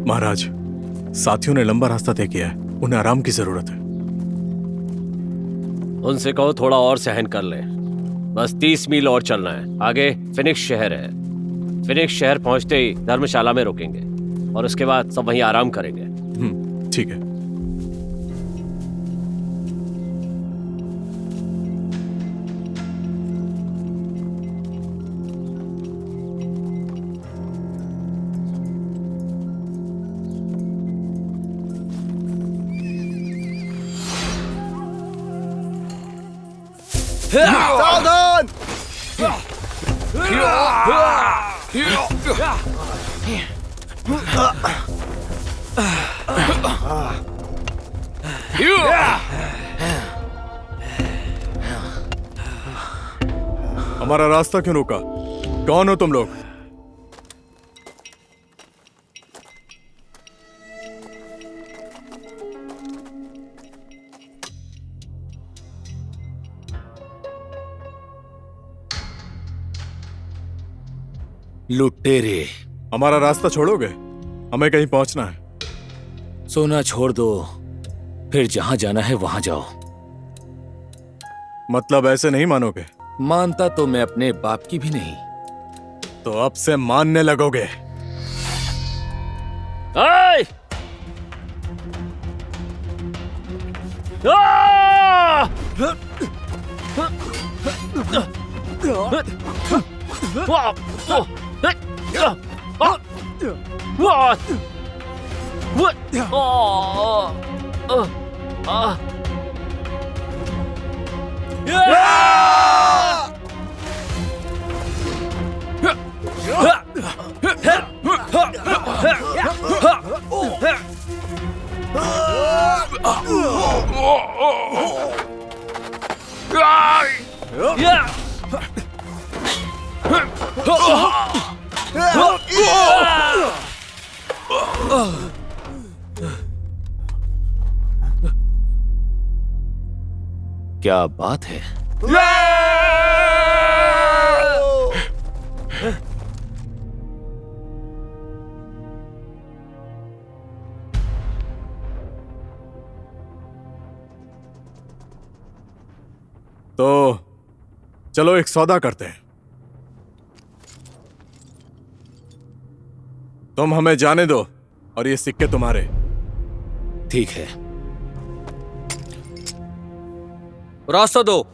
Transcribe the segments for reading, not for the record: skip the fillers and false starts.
महाराज, साथियों ने लंबा रास्ता तय किया है, उन्हें आराम की जरूरत है। उनसे कहो थोड़ा और सहन कर ले। बस 30 मील और चलना है। आगे फिनिक्स शहर है। फिनिक्स शहर पहुंचते ही धर्मशाला में रुकेंगे और उसके बाद सब वहीं आराम करेंगे। ठीक है। सावधान! हमारा रास्ता क्यों रोका? कौन हो तुम लोग? लुटेरे, हमारा रास्ता छोड़ोगे? हमें कहीं पहुंचना है। सोना छोड़ दो, फिर जहां जाना है वहां जाओ। मतलब ऐसे नहीं मानोगे? मानता तो मैं अपने बाप की भी नहीं। तो अब से मानने लगोगे। आए! आ! क्या बात है? तो चलो एक सौदा करते हैं। तुम हमें जाने दो और ये सिक्के तुम्हारे। ठीक है। रास्ता दो।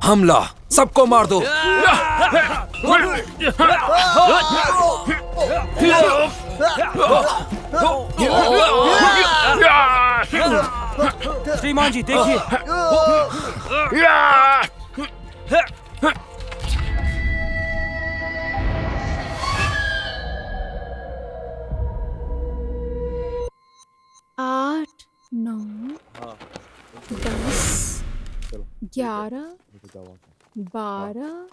हमला, सबको मार दो। श्रीमान जी देखिए। आठ, 9, 10, 11, 12।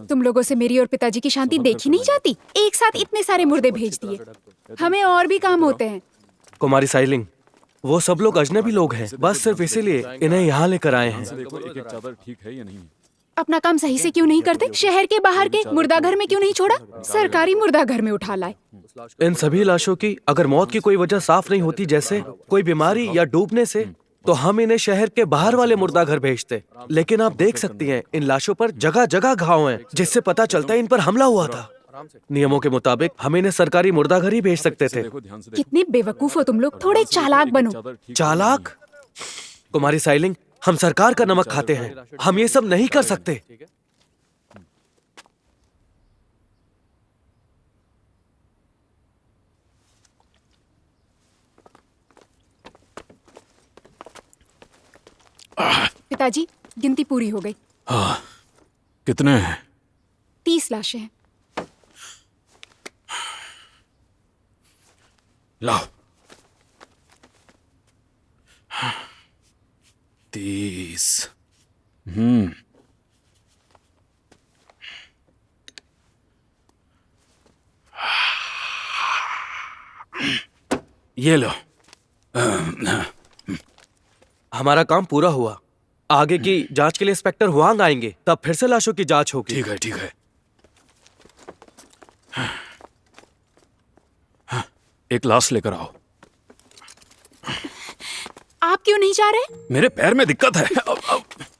तुम लोगों से मेरी और पिताजी की शांति देखी नहीं जाती? एक साथ इतने सारे मुर्दे भेज दिए। हमें और भी काम होते हैं। कुमारी साइलिंग, वो सब लोग अजनबी लोग हैं, बस सिर्फ इसीलिए इन्हें यहाँ लेकर आए हैं। ठीक है या नहीं? अपना काम सही से क्यों नहीं करते? शहर के बाहर के मुर्दाघर में क्यों नहीं छोड़ा? सरकारी मुर्दाघर में उठा लाए। इन सभी लाशों की अगर मौत की कोई वजह साफ नहीं होती, जैसे कोई बीमारी या डूबने से, तो हम इन्हें शहर के बाहर वाले मुर्दाघर भेजते। लेकिन आप देख सकती हैं, इन लाशों पर जगह जगह घाव हैं, जिससे पता चलता है इन पर हमला हुआ था। नियमों के मुताबिक हम इन्हें सरकारी मुर्दाघर ही भेज सकते थे। कितने बेवकूफ हो तुम लोग। थोड़े चालाक बनो। चालाक? कुमारी साइलिंग, हम सरकार का नमक खाते हैं, हम ये सब नहीं कर सकते। पिताजी, गिनती पूरी हो गई। कितने हैं? 30 लाशें हैं। लाओ। 30। ये लो। हमारा काम पूरा हुआ। आगे की जांच के लिए इंस्पेक्टर हुआंग आएंगे, तब फिर से लाशों की जांच होगी। ठीक है, ठीक है। एक लाश लेकर आओ। आप क्यों नहीं जा रहे? मेरे पैर में दिक्कत है।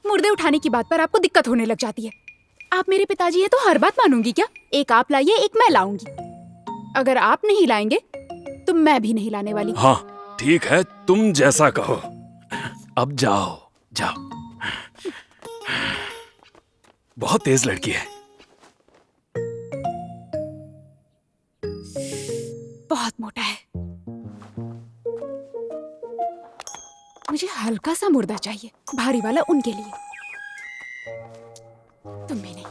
मुर्दे उठाने की बात पर आपको दिक्कत होने लग जाती है। आप मेरे पिताजी हैं तो हर बात मानूंगी क्या? एक आप लाइए, एक मैं लाऊंगी। अगर आप नहीं लाएंगे तो मैं भी नहीं लाने वाली। हाँ ठीक है, तुम जैसा कहो। अब जाओ जाओ। बहुत तेज लड़की है। बहुत मोटा है। मुझे हल्का सा मुर्दा चाहिए, भारी वाला उनके लिए, तुम्हें नहीं।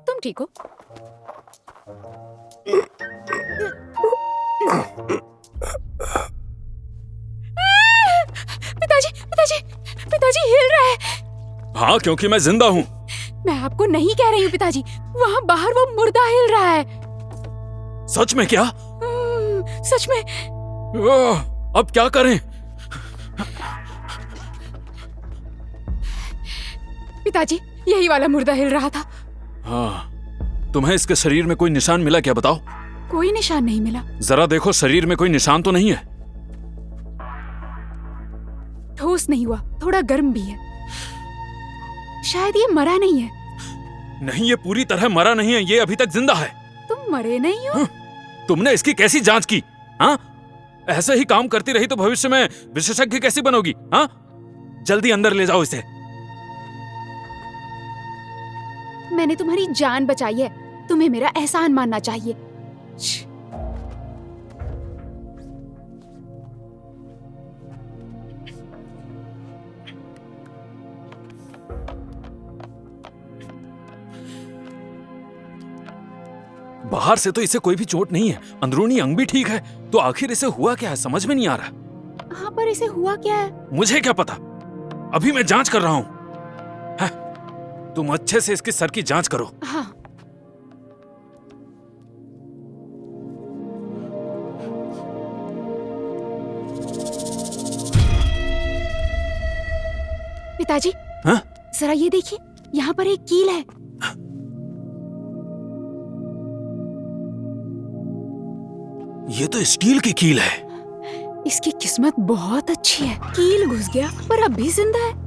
तुम ठीक हो? पिताजी पिताजी पिताजी हिल रहा है। हाँ, क्योंकि मैं जिंदा हूँ। मैं आपको नहीं कह रही हूँ पिताजी, वहाँ बाहर वो मुर्दा हिल रहा है। सच में? क्या सच में। अब क्या करें? पिताजी यही वाला मुर्दा हिल रहा था। हाँ, तुम्हें इसके शरीर में कोई निशान मिला क्या? बताओ। कोई निशान नहीं मिला। जरा देखो, शरीर में कोई निशान तो नहीं है? ठोस नहीं हुआ, थोड़ा गर्म भी है। शायद ये मरा नहीं है। नहीं, ये पूरी तरह मरा नहीं है, ये अभी तक जिंदा है। तुम मरे नहीं हो? तुमने इसकी कैसी जांच की? हाँ, ऐसे ही काम करती रही तो भविष्य में विशेषज्ञ कैसी बनोगी? हाँ, जल्दी अंदर ले जाओ इसे। मैंने तुम्हारी जान बचाई है, तुम्हें मेरा एहसान मानना चाहिए। बाहर से तो इसे कोई भी चोट नहीं है, अंदरूनी अंग भी ठीक है, तो आखिर इसे हुआ क्या है समझ में नहीं आ रहा। हाँ, पर इसे हुआ क्या है? मुझे क्या पता, अभी मैं जांच कर रहा हूं। तुम अच्छे से इसके सर की जांच करो। हाँ। पिताजी, हाँ? जरा ये देखिए, यहाँ पर एक कील है। ये तो स्टील की कील है। इसकी किस्मत बहुत अच्छी है, कील घुस गया पर अब भी जिंदा है।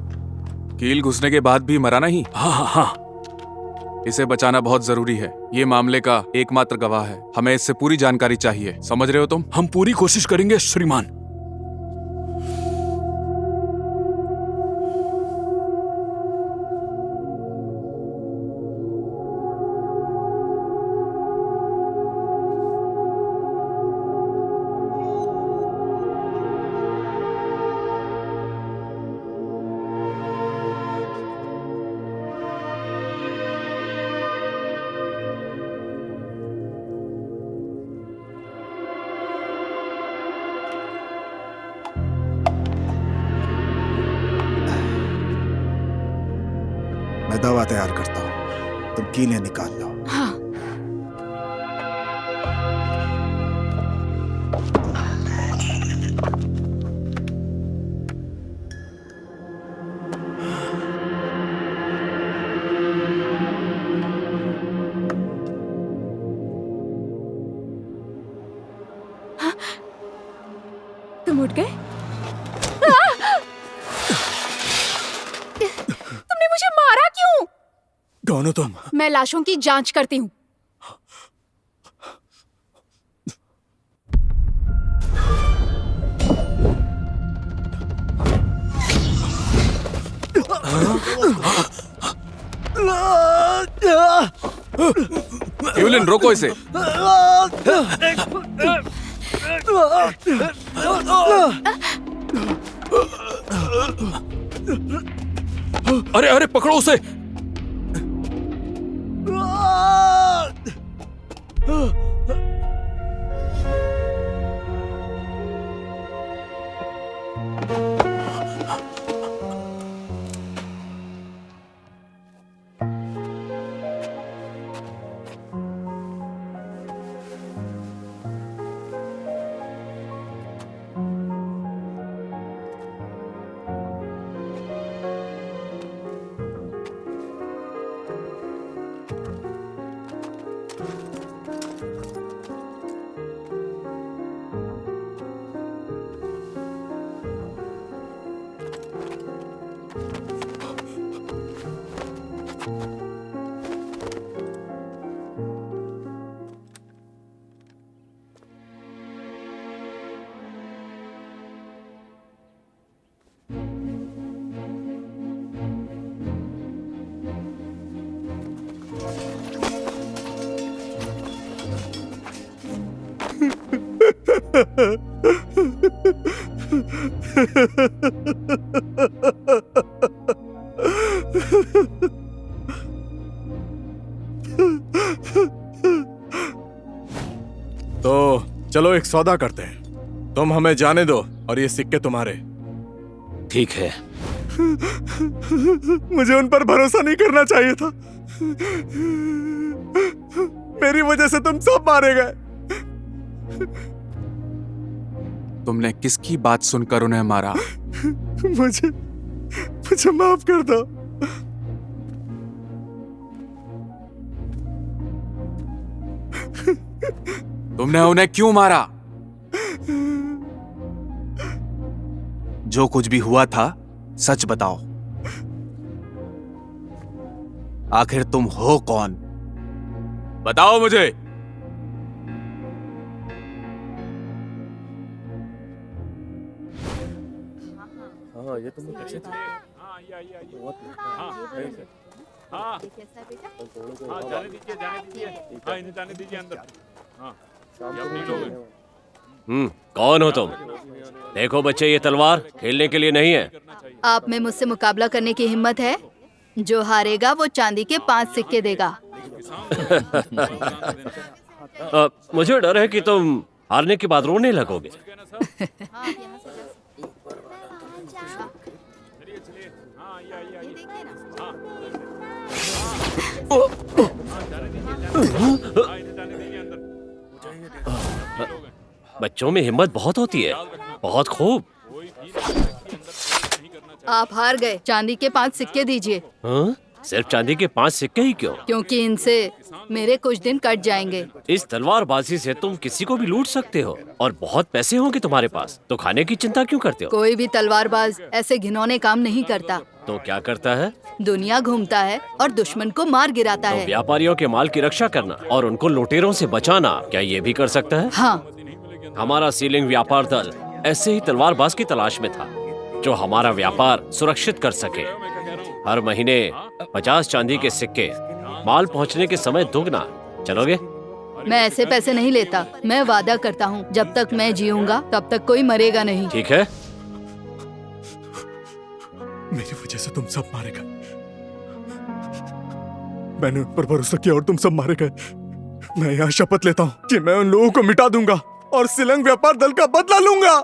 कील घुसने के बाद भी मरा नहीं? हाँ हाँ हाँ। इसे बचाना बहुत जरूरी है, ये मामले का एकमात्र गवाह है। हमें इससे पूरी जानकारी चाहिए, समझ रहे हो तुम? हम पूरी कोशिश करेंगे श्रीमान। मैं दवा तैयार करता हूँ, तुम कीलें निकाल लो। हाँ। हाँ। तुम उठ गए? तुमने मुझे मारा क्यों? कौन हो तुम? मैं लाशों की जांच करती हूँ। यूलिन, रोको इसे। अरे अरे पकड़ो उसे। तो चलो एक सौदा करते हैं। तुम हमें जाने दो और ये सिक्के तुम्हारे। ठीक है। मुझे उन पर भरोसा नहीं करना चाहिए था। मेरी वजह से तुम सब मारे गए। तुमने किसकी बात सुनकर उन्हें मारा? मुझे मुझे माफ कर दो। तुमने उन्हें क्यों मारा? जो कुछ भी हुआ था सच बताओ। आखिर तुम हो कौन? बताओ मुझे। हाँ ये तुम कैसे थे? हाँ जाने दीजिए हाँ इन्हें जाने दीजिए अंदर। हाँ ये अपने लोग हैं। कौन हो तुम? देखो बच्चे, ये तलवार खेलने के लिए नहीं है। आप में मुझसे मुकाबला करने की हिम्मत है? जो हारेगा वो चांदी के 5 सिक्के देगा। मुझे डर है कि तुम हारने के बाद रोने लगोगे। बच्चों में हिम्मत बहुत होती है। बहुत खूब। आप हार गए। चांदी के 5 सिक्के दीजिए। हाँ? सिर्फ चांदी के 5 सिक्के ही क्यों? क्योंकि इनसे मेरे कुछ दिन कट जाएंगे। इस तलवारबाजी से तुम किसी को भी लूट सकते हो और बहुत पैसे होंगे तुम्हारे पास, तो खाने की चिंता क्यों करते हो? कोई भी तलवारबाज ऐसे घिनौने काम नहीं करता। तो क्या करता है? दुनिया घूमता है और दुश्मन को मार गिराता तो है। व्यापारियों के माल की रक्षा करना और उनको लुटेरों से बचाना, क्या ये भी कर सकता है? हाँ। हमारा सीलिंग व्यापार दल ऐसे ही तलवारबाज की तलाश में था जो हमारा व्यापार सुरक्षित कर सके। हर महीने 50 चांदी के सिक्के, माल पहुंचने के समय दुगना। चलोगे? मैं ऐसे पैसे नहीं लेता। मैं वादा करता हूँ जब तक मैं जीऊंगा तब तक कोई मरेगा नहीं। ठीक है। मेरी वजह से तुम सब मारे गए। मैंने उन पर भरोसा किया और तुम सब मारे गए। मैं यहाँ शपथ लेता हूँ कि मैं उन लोगों को मिटा दूंगा और सिलंग व्यापार दल का बदला लूंगा।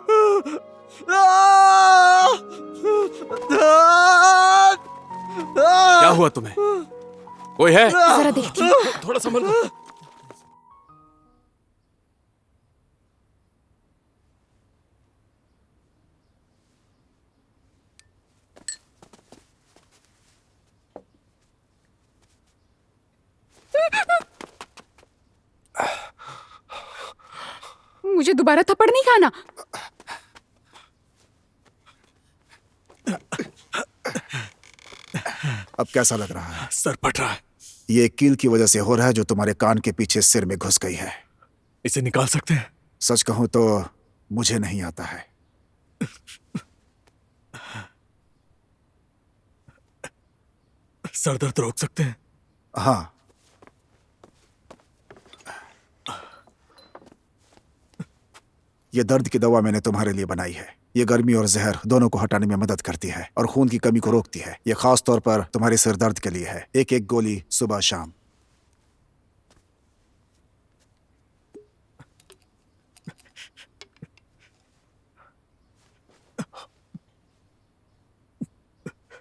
क्या हुआ तुम्हें? कोई है? जरा देखती हूँ। थोड़ा संभल लो। मुझे दोबारा थप्पड़ नहीं खाना। अब कैसा लग रहा है? सर फट रहा है। ये कील की वजह से हो रहा है जो तुम्हारे कान के पीछे सिर में घुस गई है। इसे निकाल सकते हैं? सच कहूं तो मुझे नहीं आता है। सर दर्द रोक सकते हैं? हाँ। ये दर्द की दवा मैंने तुम्हारे लिए बनाई है। ये गर्मी और जहर दोनों को हटाने में मदद करती है और खून की कमी को रोकती है। ये खास तौर पर तुम्हारे सिर दर्द के लिए है। एक एक गोली सुबह शाम।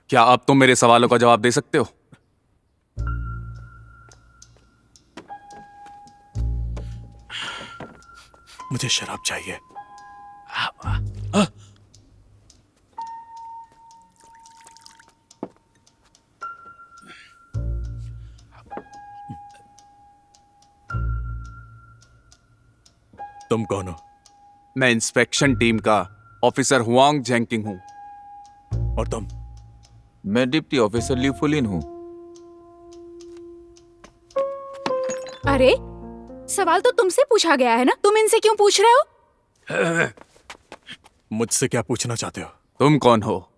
क्या अब तुम मेरे सवालों का जवाब दे सकते हो? मुझे शराब चाहिए। तुम कौन हो? मैं इंस्पेक्शन टीम का ऑफिसर हुआंग जेंकिंग हूँ। और तुम? मैं डिप्टी ऑफिसर ली फुलिन हूँ। अरे सवाल तो तुमसे पूछा गया है ना, तुम इनसे क्यों पूछ रहे हो? मुझसे क्या पूछना चाहते हो? तुम कौन हो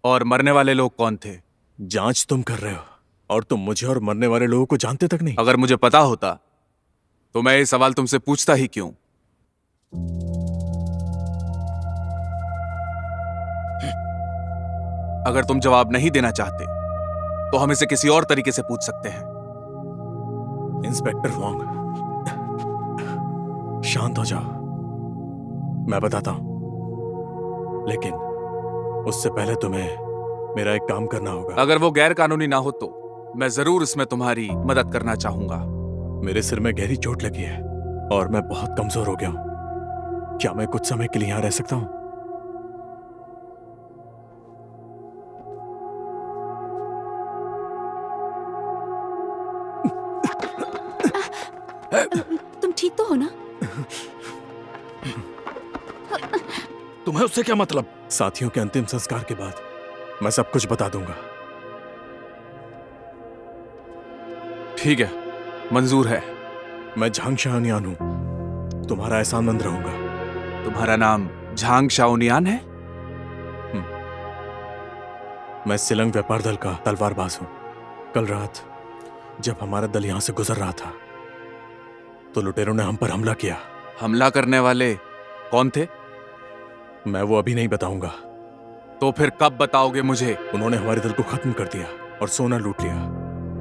और मरने वाले लोग कौन थे? जांच तुम कर रहे हो और तुम मुझे और मरने वाले लोगों को जानते तक नहीं। अगर मुझे पता होता तो मैं ये सवाल तुमसे पूछता ही क्यों? अगर तुम जवाब नहीं देना चाहते तो हम इसे किसी और तरीके से पूछ सकते हैं। इंस्पेक्टर वांग, शांत हो जाओ, मैं बताता हूं। लेकिन उससे पहले तुम्हें मेरा एक काम करना होगा। अगर वो गैर कानूनी ना हो तो मैं जरूर इसमें तुम्हारी मदद करना चाहूंगा। मेरे सिर में गहरी चोट लगी है और मैं बहुत कमजोर हो गया हूं। क्या मैं कुछ समय के लिए यहां रह सकता हूं? तुम ठीक तो हो ना? तुम्हें उससे क्या मतलब? साथियों के अंतिम संस्कार के बाद मैं सब कुछ बता दूंगा। ठीक है, मंजूर है। मैं झांग शाओनियान हूं, तुम्हारा एहसानमंद रहूंगा। तुम्हारा नाम झांग शाओनियान है? मैं सिलंग व्यापार दल का तलवारबाज हूं। कल रात जब हमारा दल यहां से गुजर रहा था तो लुटेरों ने हम पर हमला किया। हमला करने वाले कौन थे? मैं वो अभी नहीं बताऊंगा। तो फिर कब बताओगे मुझे? उन्होंने हमारे दल को खत्म कर दिया और सोना लूट लिया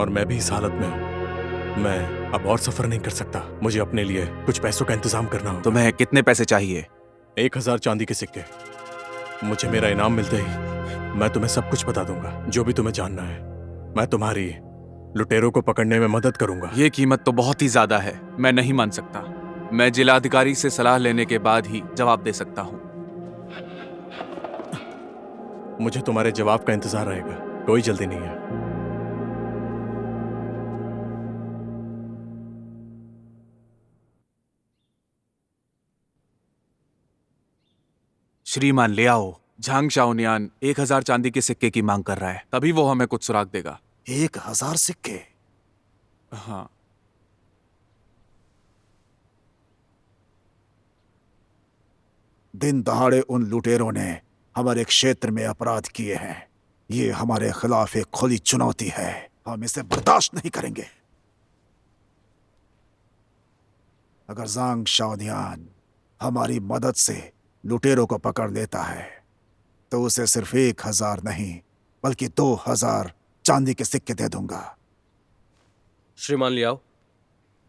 और मैं भी इस हालत में हूं। मैं अब और सफर नहीं कर सकता। मुझे अपने लिए कुछ पैसों का इंतजाम करना होगा। तुम्हें कितने पैसे चाहिए? 1000 चांदी के सिक्के। मुझे मेरा इनाम मिलते ही मैं तुम्हें सब कुछ बता दूंगा, जो भी तुम्हें जानना है। मैं तुम्हारी लुटेरों को पकड़ने में मदद करूंगा। ये कीमत तो बहुत ही ज्यादा है, मैं नहीं मान सकता। मैं जिलाधिकारी से सलाह लेने के बाद ही जवाब दे सकता हूँ। मुझे तुम्हारे जवाब का इंतजार रहेगा, कोई जल्दी नहीं है। श्रीमान ले आओ। झांग शाओनियान 1000 चांदी के सिक्के की मांग कर रहा है, तभी वो हमें कुछ सुराग देगा। 1000 सिक्के? हाँ। दिन दहाड़े उन लुटेरों ने हमारे क्षेत्र में अपराध किए हैं। ये हमारे खिलाफ एक खुली चुनौती है। हम इसे बर्दाश्त नहीं करेंगे। अगर झांग शाओनियान हमारी मदद से लुटेरों को पकड़ लेता है तो उसे सिर्फ 1000 नहीं बल्कि 2000 चांदी के सिक्के दे दूंगा। श्रीमान लियाओ,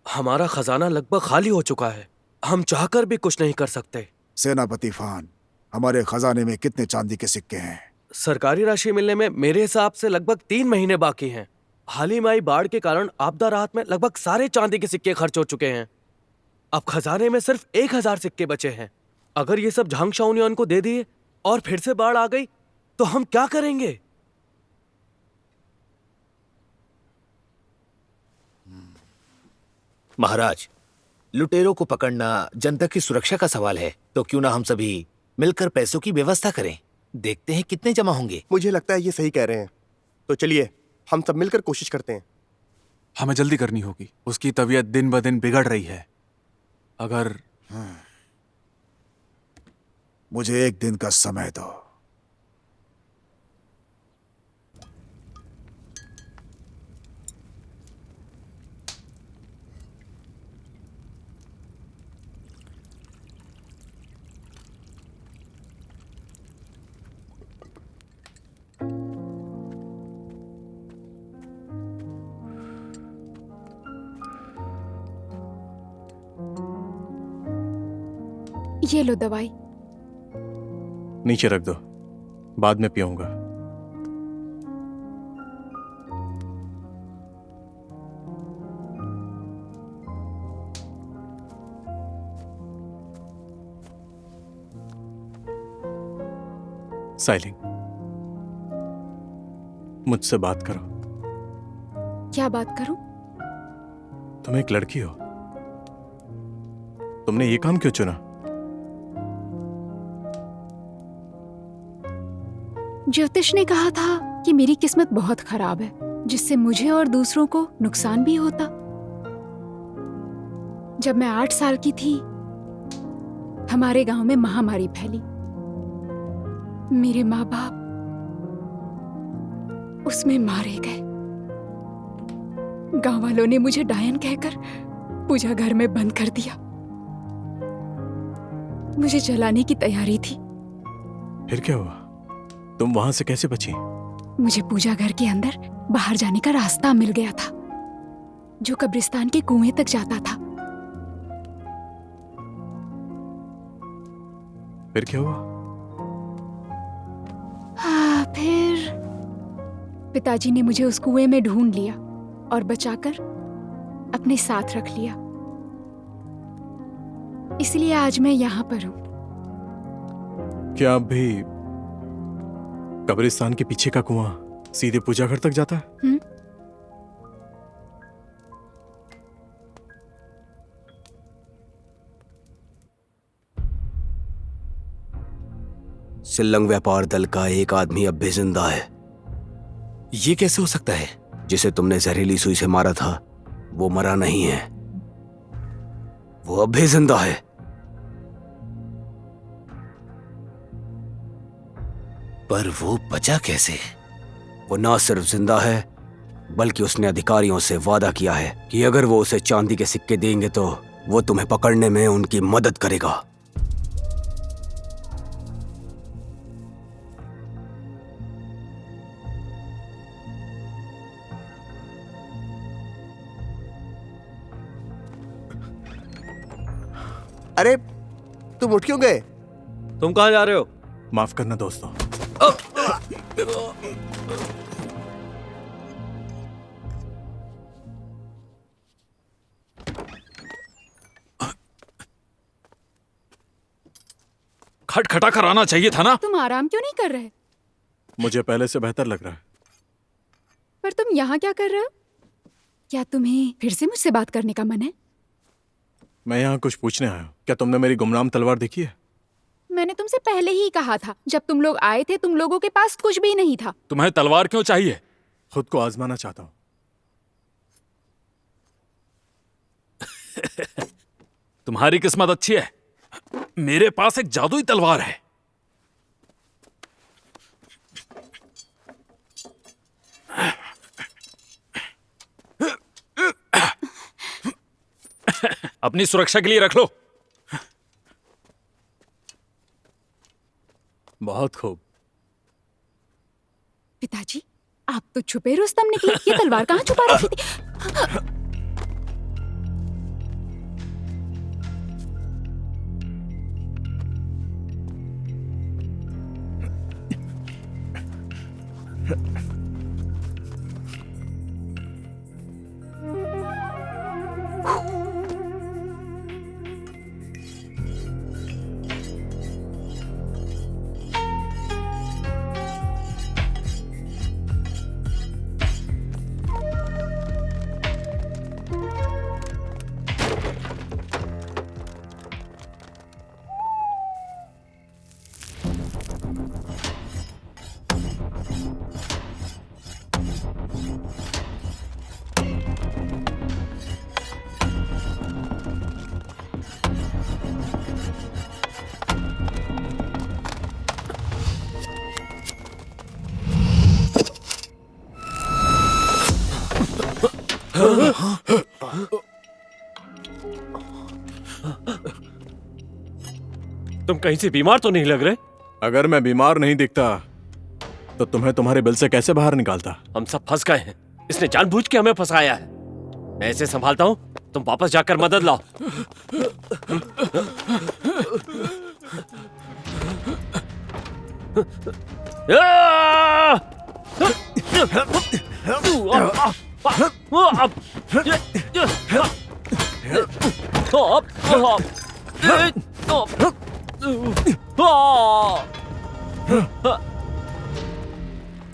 हमारा खजाना लगभग खाली हो चुका है। हम चाहकर भी कुछ नहीं कर सकते। सेनापति फान, हमारे खजाने में कितने चांदी के सिक्के हैं? सरकारी राशि मिलने में मेरे हिसाब से लगभग 3 महीने बाकी हैं। हाल ही में आई बाढ़ के कारण आपदा राहत में लगभग सारे चांदी के सिक्के खर्च हो चुके हैं। अब खजाने में सिर्फ 1000 सिक्के बचे हैं। अगर ये सब झांग शाओनियान को दे दिए और फिर से बाढ़ आ गई तो हम क्या करेंगे? महाराज, लुटेरों को पकड़ना जनता की सुरक्षा का सवाल है, तो क्यों ना हम सभी मिलकर पैसों की व्यवस्था करें। देखते हैं कितने जमा होंगे। मुझे लगता है ये सही कह रहे हैं। तो चलिए हम सब मिलकर कोशिश करते हैं। हमें जल्दी करनी होगी। उसकी तबीयत दिन ब दिन बिगड़ रही है। अगर मुझे 1 दिन का समय दो। ये लो दवाई। नीचे रख दो, बाद में पीऊंगा। साइलिंग, मुझसे बात करो। क्या बात करूं? तुम एक लड़की हो, तुमने ये काम क्यों चुना? ज्योतिष ने कहा था कि मेरी किस्मत बहुत खराब है, जिससे मुझे और दूसरों को नुकसान भी होता। जब मैं 8 साल की थी, हमारे गांव में महामारी फैली। मेरे माँ बाप उसमें मारे गए। गांव वालों ने मुझे डायन कहकर पूजा घर में बंद कर दिया। मुझे जलाने की तैयारी थी। फिर क्या हुआ? तुम वहां से कैसे बची? मुझे पूजा घर के अंदर बाहर जाने का रास्ता मिल गया था, जो कब्रिस्तान के कुएं तक जाता था। फिर क्या हुआ? फिर पिताजी ने मुझे उस कुएं में ढूंढ लिया और बचाकर अपने साथ रख लिया। इसलिए आज मैं यहाँ पर हूँ। क्या अब भी कब्रिस्तान के पीछे का कुआं सीधे पूजा घर तक जाता है? सिल्लंग व्यापार दल का एक आदमी अब भी जिंदा है। ये कैसे हो सकता है? जिसे तुमने जहरीली सुई से मारा था, वो मरा नहीं है, वो अब भी जिंदा है। पर वो बचा कैसे? वो ना सिर्फ जिंदा है, बल्कि उसने अधिकारियों से वादा किया है कि अगर वो उसे चांदी के सिक्के देंगे तो वो तुम्हें पकड़ने में उनकी मदद करेगा। अरे तुम उठ क्यों गए? तुम कहाँ जा रहे हो? माफ करना दोस्तों। खटखटा कर आना चाहिए था ना। तुम आराम क्यों नहीं कर रहे? मुझे पहले से बेहतर लग रहा है। पर तुम यहाँ क्या कर रहे हो? क्या तुम्हें फिर से मुझसे बात करने का मन है? मैं यहाँ कुछ पूछने आया हूँ। क्या तुमने मेरी गुमनाम तलवार देखी है? मैंने तुमसे पहले ही कहा था, जब तुम लोग आए थे तुम लोगों के पास कुछ भी नहीं था। तुम्हें तलवार क्यों चाहिए? खुद को आजमाना चाहता हूँ। तुम्हारी किस्मत अच्छी है, मेरे पास एक जादुई तलवार है। अपनी सुरक्षा के लिए रख लो। बहुत खूब। पिताजी, आप तो छुपे रुस्तम निकले। ये तलवार कहाँ छुपा रखी थी? तुम कहीं से बीमार तो नहीं लग रहे? अगर मैं बीमार नहीं दिखता तो तुम्हें तुम्हारे बिल से कैसे बाहर निकालता? हम सब फंस गए हैं। इसने जानबूझ के हमें फंसाया है। मैं इसे संभालता हूँ, तुम वापस जाकर मदद लाओ।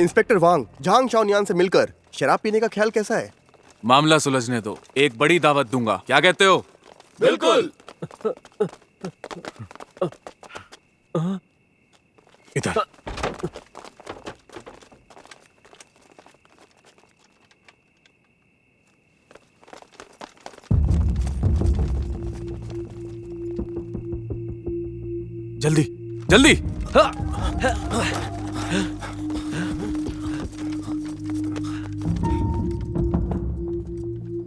इंस्पेक्टर वांग, झांग शाओनियान से मिलकर शराब पीने का ख्याल कैसा है? मामला सुलझने दो, एक बड़ी दावत दूंगा, क्या कहते हो? बिल्कुल। इधर। जल्दी जल्दी।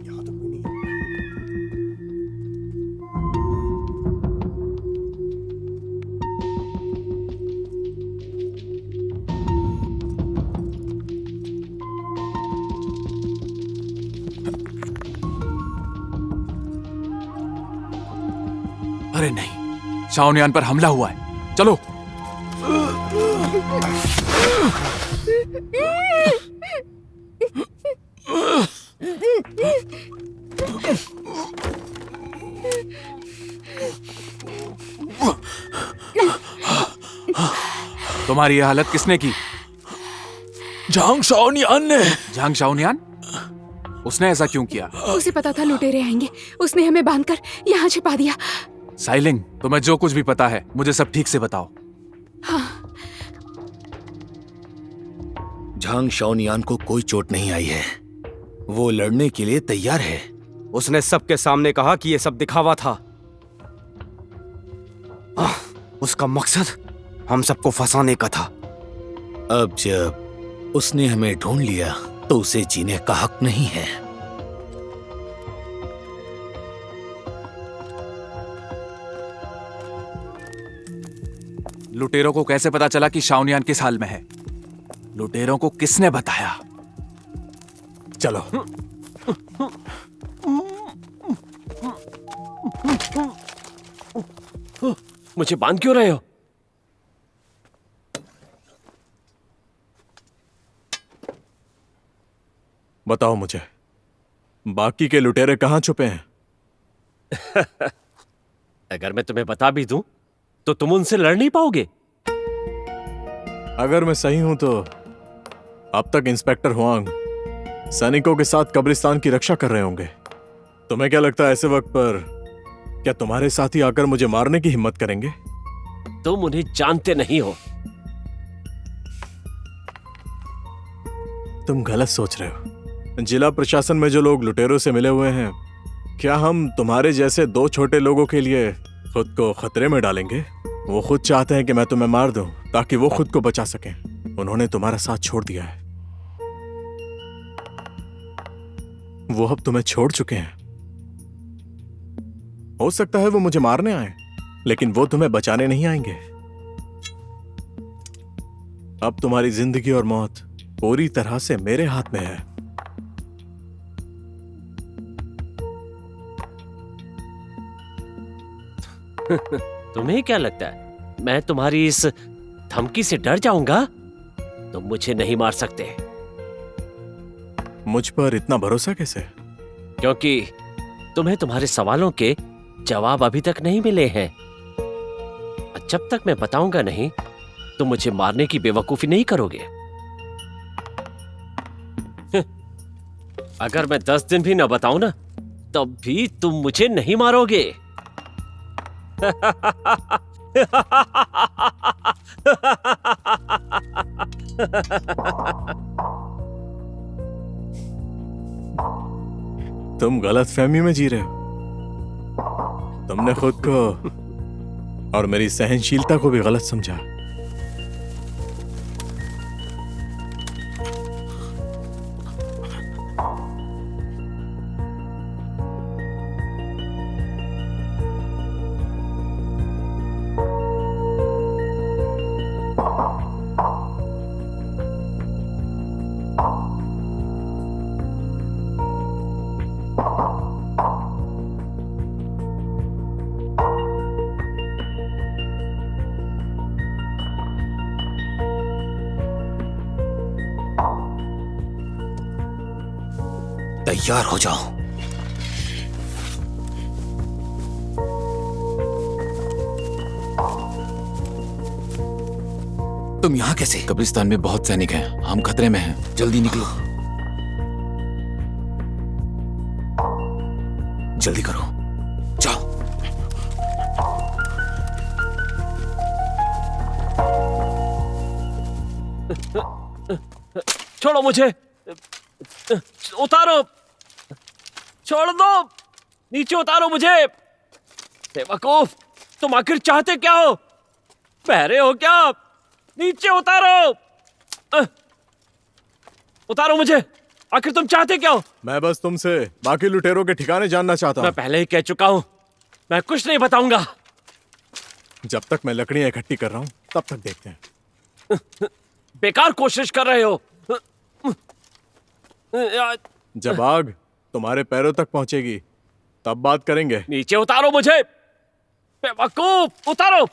यहाँ तो कोई नहीं है। अरे नहीं, शाओनियान पर हमला हुआ है, चलो। तुम्हारी ये हालत किसने की? झांग शाओनियान ने। झांग शाओनियान? उसने ऐसा क्यों किया? उसे पता था लुटेरे आएंगे, उसने हमें बांधकर यहाँ छिपा दिया। साइलिंग, तुम्हें जो कुछ भी पता है मुझे सब ठीक से बताओ। हाँ। झांग शाओनियान को कोई चोट नहीं आई है, वो लड़ने के लिए तैयार है। उसने सबके सामने कहा कि ये सब दिखावा था। उसका मकसद हम सबको फंसाने का था। अब जब उसने हमें ढूंढ लिया तो उसे जीने का हक नहीं है। लुटेरों को कैसे पता चला कि शाओनियान किस हाल में है? लुटेरों को किसने बताया? चलो। मुझे बांध क्यों रहे हो? बताओ मुझे, बाकी के लुटेरे कहां छुपे हैं? अगर मैं तुम्हें बता भी दूं, तो तुम उनसे लड़ नहीं पाओगे। अगर मैं सही हूं तो अब तक इंस्पेक्टर हुआंग सैनिकों के साथ कब्रिस्तान की रक्षा कर रहे होंगे। तुम्हें क्या लगता है ऐसे वक्त पर क्या तुम्हारे साथी आकर मुझे मारने की हिम्मत करेंगे? तुम उन्हें जानते नहीं हो। तुम गलत सोच रहे हो। जिला प्रशासन में जो लोग लुटेरों से मिले हुए हैं, क्या हम तुम्हारे जैसे दो छोटे लोगों के लिए खुद को खतरे में डालेंगे? वो खुद चाहते हैं कि मैं तुम्हें मार दूं ताकि वो खुद को बचा सकें। उन्होंने तुम्हारा साथ छोड़ दिया है, वो अब तुम्हें छोड़ चुके हैं। हो सकता है वो मुझे मारने आए, लेकिन वो तुम्हें बचाने नहीं आएंगे। अब तुम्हारी जिंदगी और मौत पूरी तरह से मेरे हाथ में है। तुम्हें क्या लगता है मैं तुम्हारी इस धमकी से डर जाऊंगा? तुम मुझे नहीं मार सकते। मुझ पर इतना भरोसा कैसे? क्योंकि तुम्हें तुम्हारे सवालों के जवाब अभी तक नहीं मिले हैं। जब तक मैं बताऊंगा नहीं, तुम मुझे मारने की बेवकूफी नहीं करोगे। अगर मैं 10 दिन भी न बताऊं ना, तब भी तुम मुझे नहीं मारोगे। तुम गलतफहमी में जी रहे हो। तुमने खुद को और मेरी सहनशीलता को भी गलत समझा। तैयार हो जाओ। तुम यहाँ कैसे? कब्रिस्तान में बहुत सैनिक हैं, हम खतरे में हैं। जल्दी निकलो, जल्दी करो, जाओ। छोड़ो मुझे, उतारो, छोड़ दो, नीचे उतारो मुझे। बेवकूफ, तुम आखिर चाहते क्या हो? बहरे हो क्या? नीचे उतारो, उतारो मुझे। आखिर तुम चाहते क्या हो? मैं बस तुमसे बाकी लुटेरों के ठिकाने जानना चाहता मैं हूँ। पहले ही कह चुका हूं, मैं कुछ नहीं बताऊंगा। जब तक मैं लकड़ियां इकट्ठी कर रहा हूँ तब तक देखते हैं। बेकार कोशिश कर रहे हो। जब आग तुम्हारे पैरों तक पहुंचेगी तब बात करेंगे। नीचे उतारो मुझे, बेवकूफ, उतारो।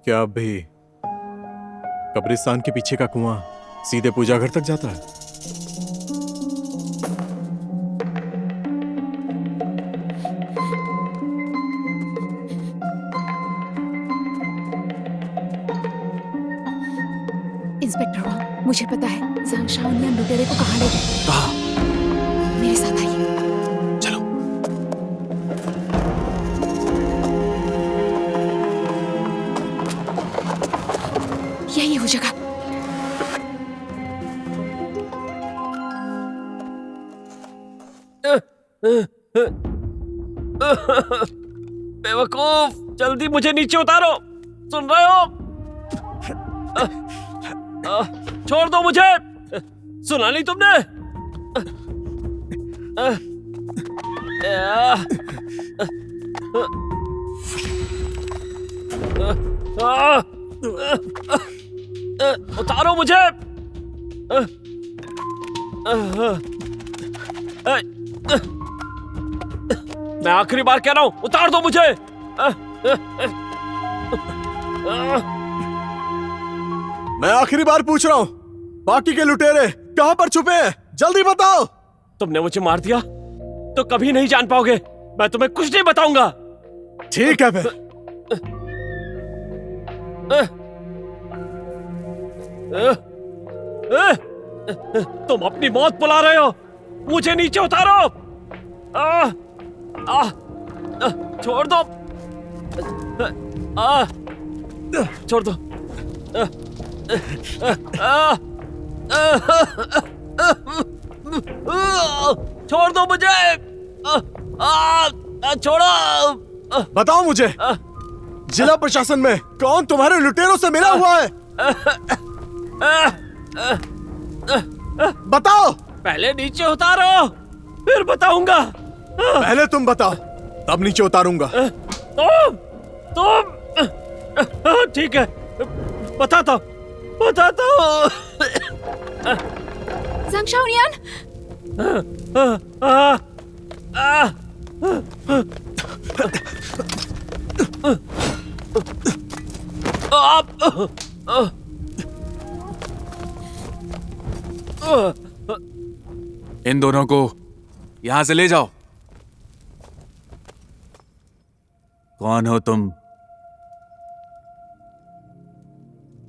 क्या अब भी कब्रिस्तान के पीछे का कुआं सीधे पूजा घर तक जाता है? इंस्पेक्टर वांग, मुझे पता है ज़ांग शाओनियान लुटेरे को कहाँ ले गए। कहाँ? मेरे साथ आइए। चलो। यही हो जगह। बेवकूफ, जल्दी मुझे नीचे उतारो, सुन रहे हो? छोड़ दो मुझे, सुना नहीं तुमने? उतारो मुझे। मैं आखिरी बार कह रहा हूं, उतार दो मुझे। मैं आखिरी बार पूछ रहा हूँ, बाकी के लुटेरे कहाँ पर छुपे हैं? जल्दी बताओ। तुमने मुझे मार दिया तो कभी नहीं जान पाओगे। मैं तुम्हें कुछ नहीं बताऊंगा। ठीक है फिर। तुम अपनी मौत बुला रहे हो, मुझे नीचे उतारो। छोड़ दो, छोड़ दो। छोड़ दो मुझे, छोड़ो। बताओ मुझे, जिला प्रशासन में कौन तुम्हारे लुटेरों से मिला हुआ है? बताओ। पहले नीचे उतारो, फिर बताऊंगा। पहले तुम बताओ, तब नीचे उतारूंगा। तुम ठीक है, बताता हूँ। ज़ांग शाओनियान, इन दोनों को यहां से ले जाओ। कौन हो तुम?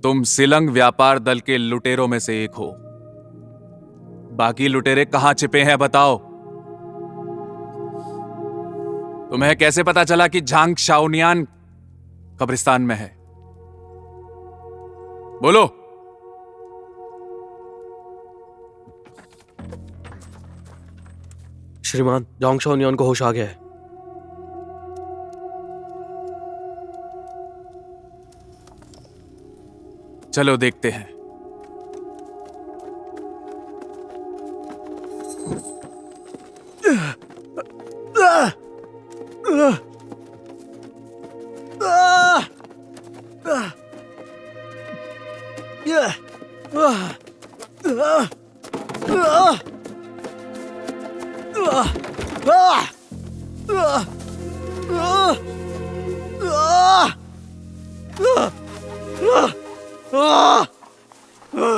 तुम सिलंग व्यापार दल के लुटेरों में से एक हो। बाकी लुटेरे कहां छिपे हैं बताओ। तुम्हें कैसे पता चला कि झांग शाओनियान कब्रिस्तान में है? बोलो। श्रीमान, ज़ांग शाओनियान को होश आ गया है। चलो देखते हैं।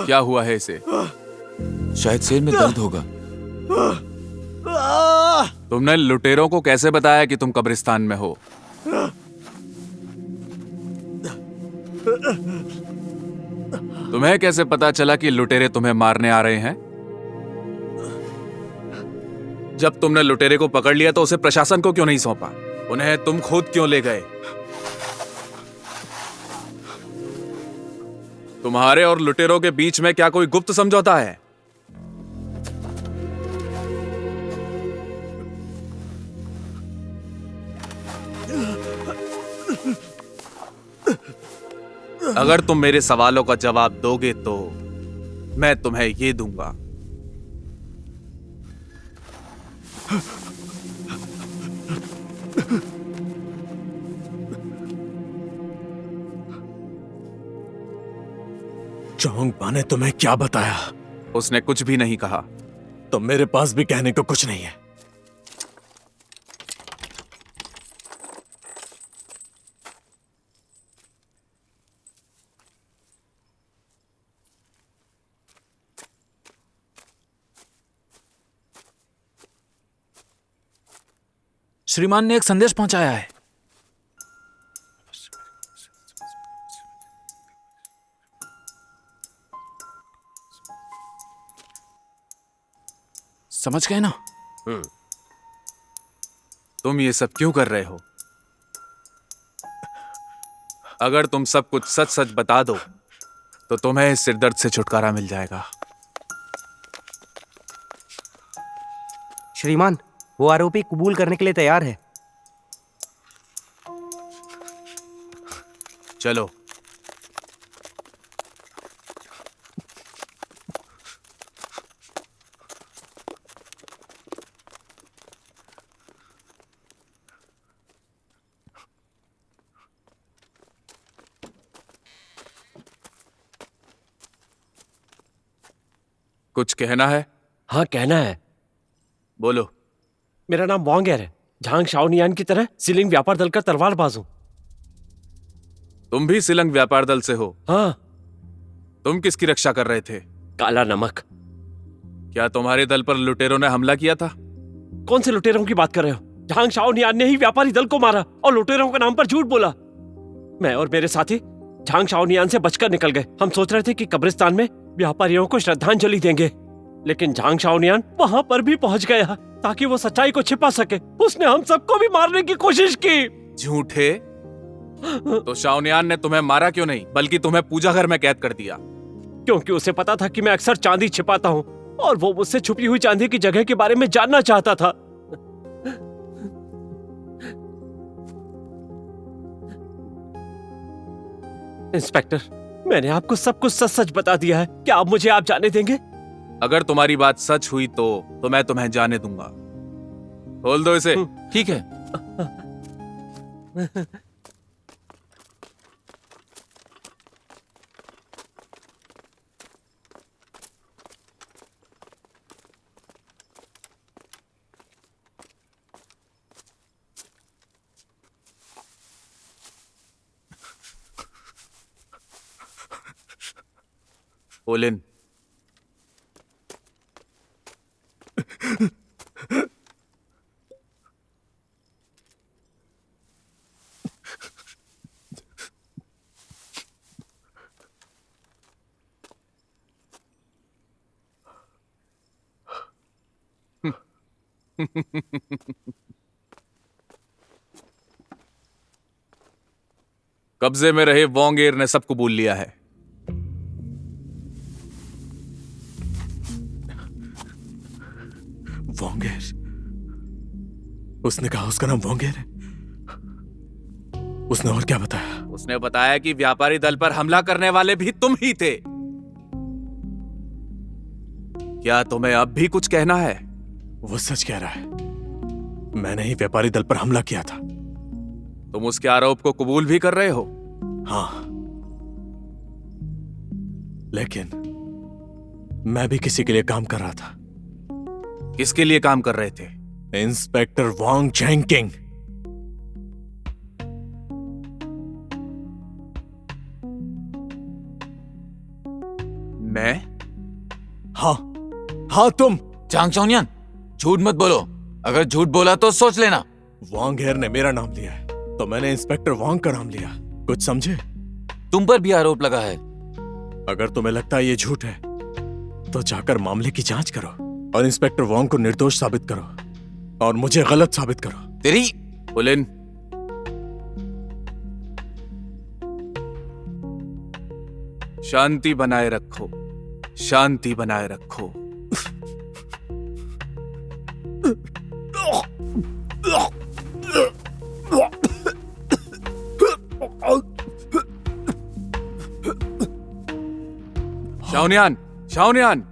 क्या हुआ है इसे? शायद सिर में दर्द होगा। तुमने लुटेरों को कैसे बताया कि तुम कब्रिस्तान में हो? तुम्हें कैसे पता चला कि लुटेरे तुम्हें मारने आ रहे हैं? जब तुमने लुटेरे को पकड़ लिया तो उसे प्रशासन को क्यों नहीं सौंपा? उन्हें तुम खुद क्यों ले गए? तुम्हारे और लुटेरों के बीच में क्या कोई गुप्त समझौता है? अगर तुम मेरे सवालों का जवाब दोगे तो मैं तुम्हें ये दूंगा। चोंगपा ने तुम्हें क्या बताया? उसने कुछ भी नहीं कहा। तो मेरे पास भी कहने को कुछ नहीं है। श्रीमान ने एक संदेश पहुंचाया है। समझ गए ना? तुम ये सब क्यों कर रहे हो? अगर तुम सब कुछ सच सच बता दो तो तुम्हें इस सिरदर्द से छुटकारा मिल जाएगा। श्रीमान, वो आरोपी कबूल करने के लिए तैयार है। चलो। कुछ कहना है? हाँ, कहना है। बोलो। मेरा नाम वांगेर है। झांग शाओनियान की तरह सिलिंग व्यापार दल का तलवारबाज हूं। तुम भी सिलंग व्यापार दल से हो? हाँ। तुम किसकी रक्षा कर रहे थे? काला नमक। क्या तुम्हारे दल पर लुटेरों ने हमला किया था? कौन से लुटेरों की बात कर रहे हो? झांग शाओनियान ने ही व्यापारी दल को मारा और लुटेरों के नाम पर झूठ बोला। मैं और मेरे साथी झांग शाओनियान से बचकर निकल गए। हम सोच रहे थे कि कब्रिस्तान में व्यापारियों को श्रद्धांजलि देंगे, लेकिन झांग शाओनियान वहां पर भी पहुंच गया ताकि वो सच्चाई को छिपा सके। उसने हम सबको भी मारने की कोशिश की। झूठे? तो शाओनियान ने तुम्हें मारा क्यों नहीं, बल्कि तुम्हें पूजा घर में कैद कर दिया? क्योंकि उसे पता था कि मैं अक्सर चांदी छिपाता हूँ और वो मुझसे छुपी हुई चांदी की जगह के बारे में जानना चाहता था। इंस्पेक्टर, मैंने आपको सब कुछ सच सच बता दिया है। क्या आप मुझे जाने देंगे? अगर तुम्हारी बात सच हुई तो मैं तुम्हें जाने दूंगा। खोल दो इसे। ठीक है। ओलिन, कब्जे में रहे वांगेर ने सब कबूल लिया है। वांगेर? उसने कहा उसका नाम वांगेर है? उसने और क्या बताया? उसने बताया कि व्यापारी दल पर हमला करने वाले भी तुम ही थे। क्या तुम्हें अब भी कुछ कहना है? वो सच कह रहा है। मैंने ही व्यापारी दल पर हमला किया था। तुम उसके आरोप को कबूल भी कर रहे हो? हाँ, लेकिन मैं भी किसी के लिए काम कर रहा था। किसके लिए काम कर रहे थे? इंस्पेक्टर वांग चैंकिंग। मैं? हाँ हाँ तुम। चांग चाओनियान, झूठ मत बोलो। अगर झूठ बोला तो सोच लेना। वांग हेयर ने मेरा नाम लिया है तो मैंने इंस्पेक्टर वांग का नाम लिया। कुछ समझे? तुम पर भी आरोप लगा है। अगर तुम्हें लगता है ये झूठ है तो जाकर मामले की जांच करो और इंस्पेक्टर वांग को निर्दोष साबित करो और मुझे गलत साबित करो। तेरी पुलिन, शांति बनाए रखो, शांति बनाए रखो। शाओनियान, शाओनियान,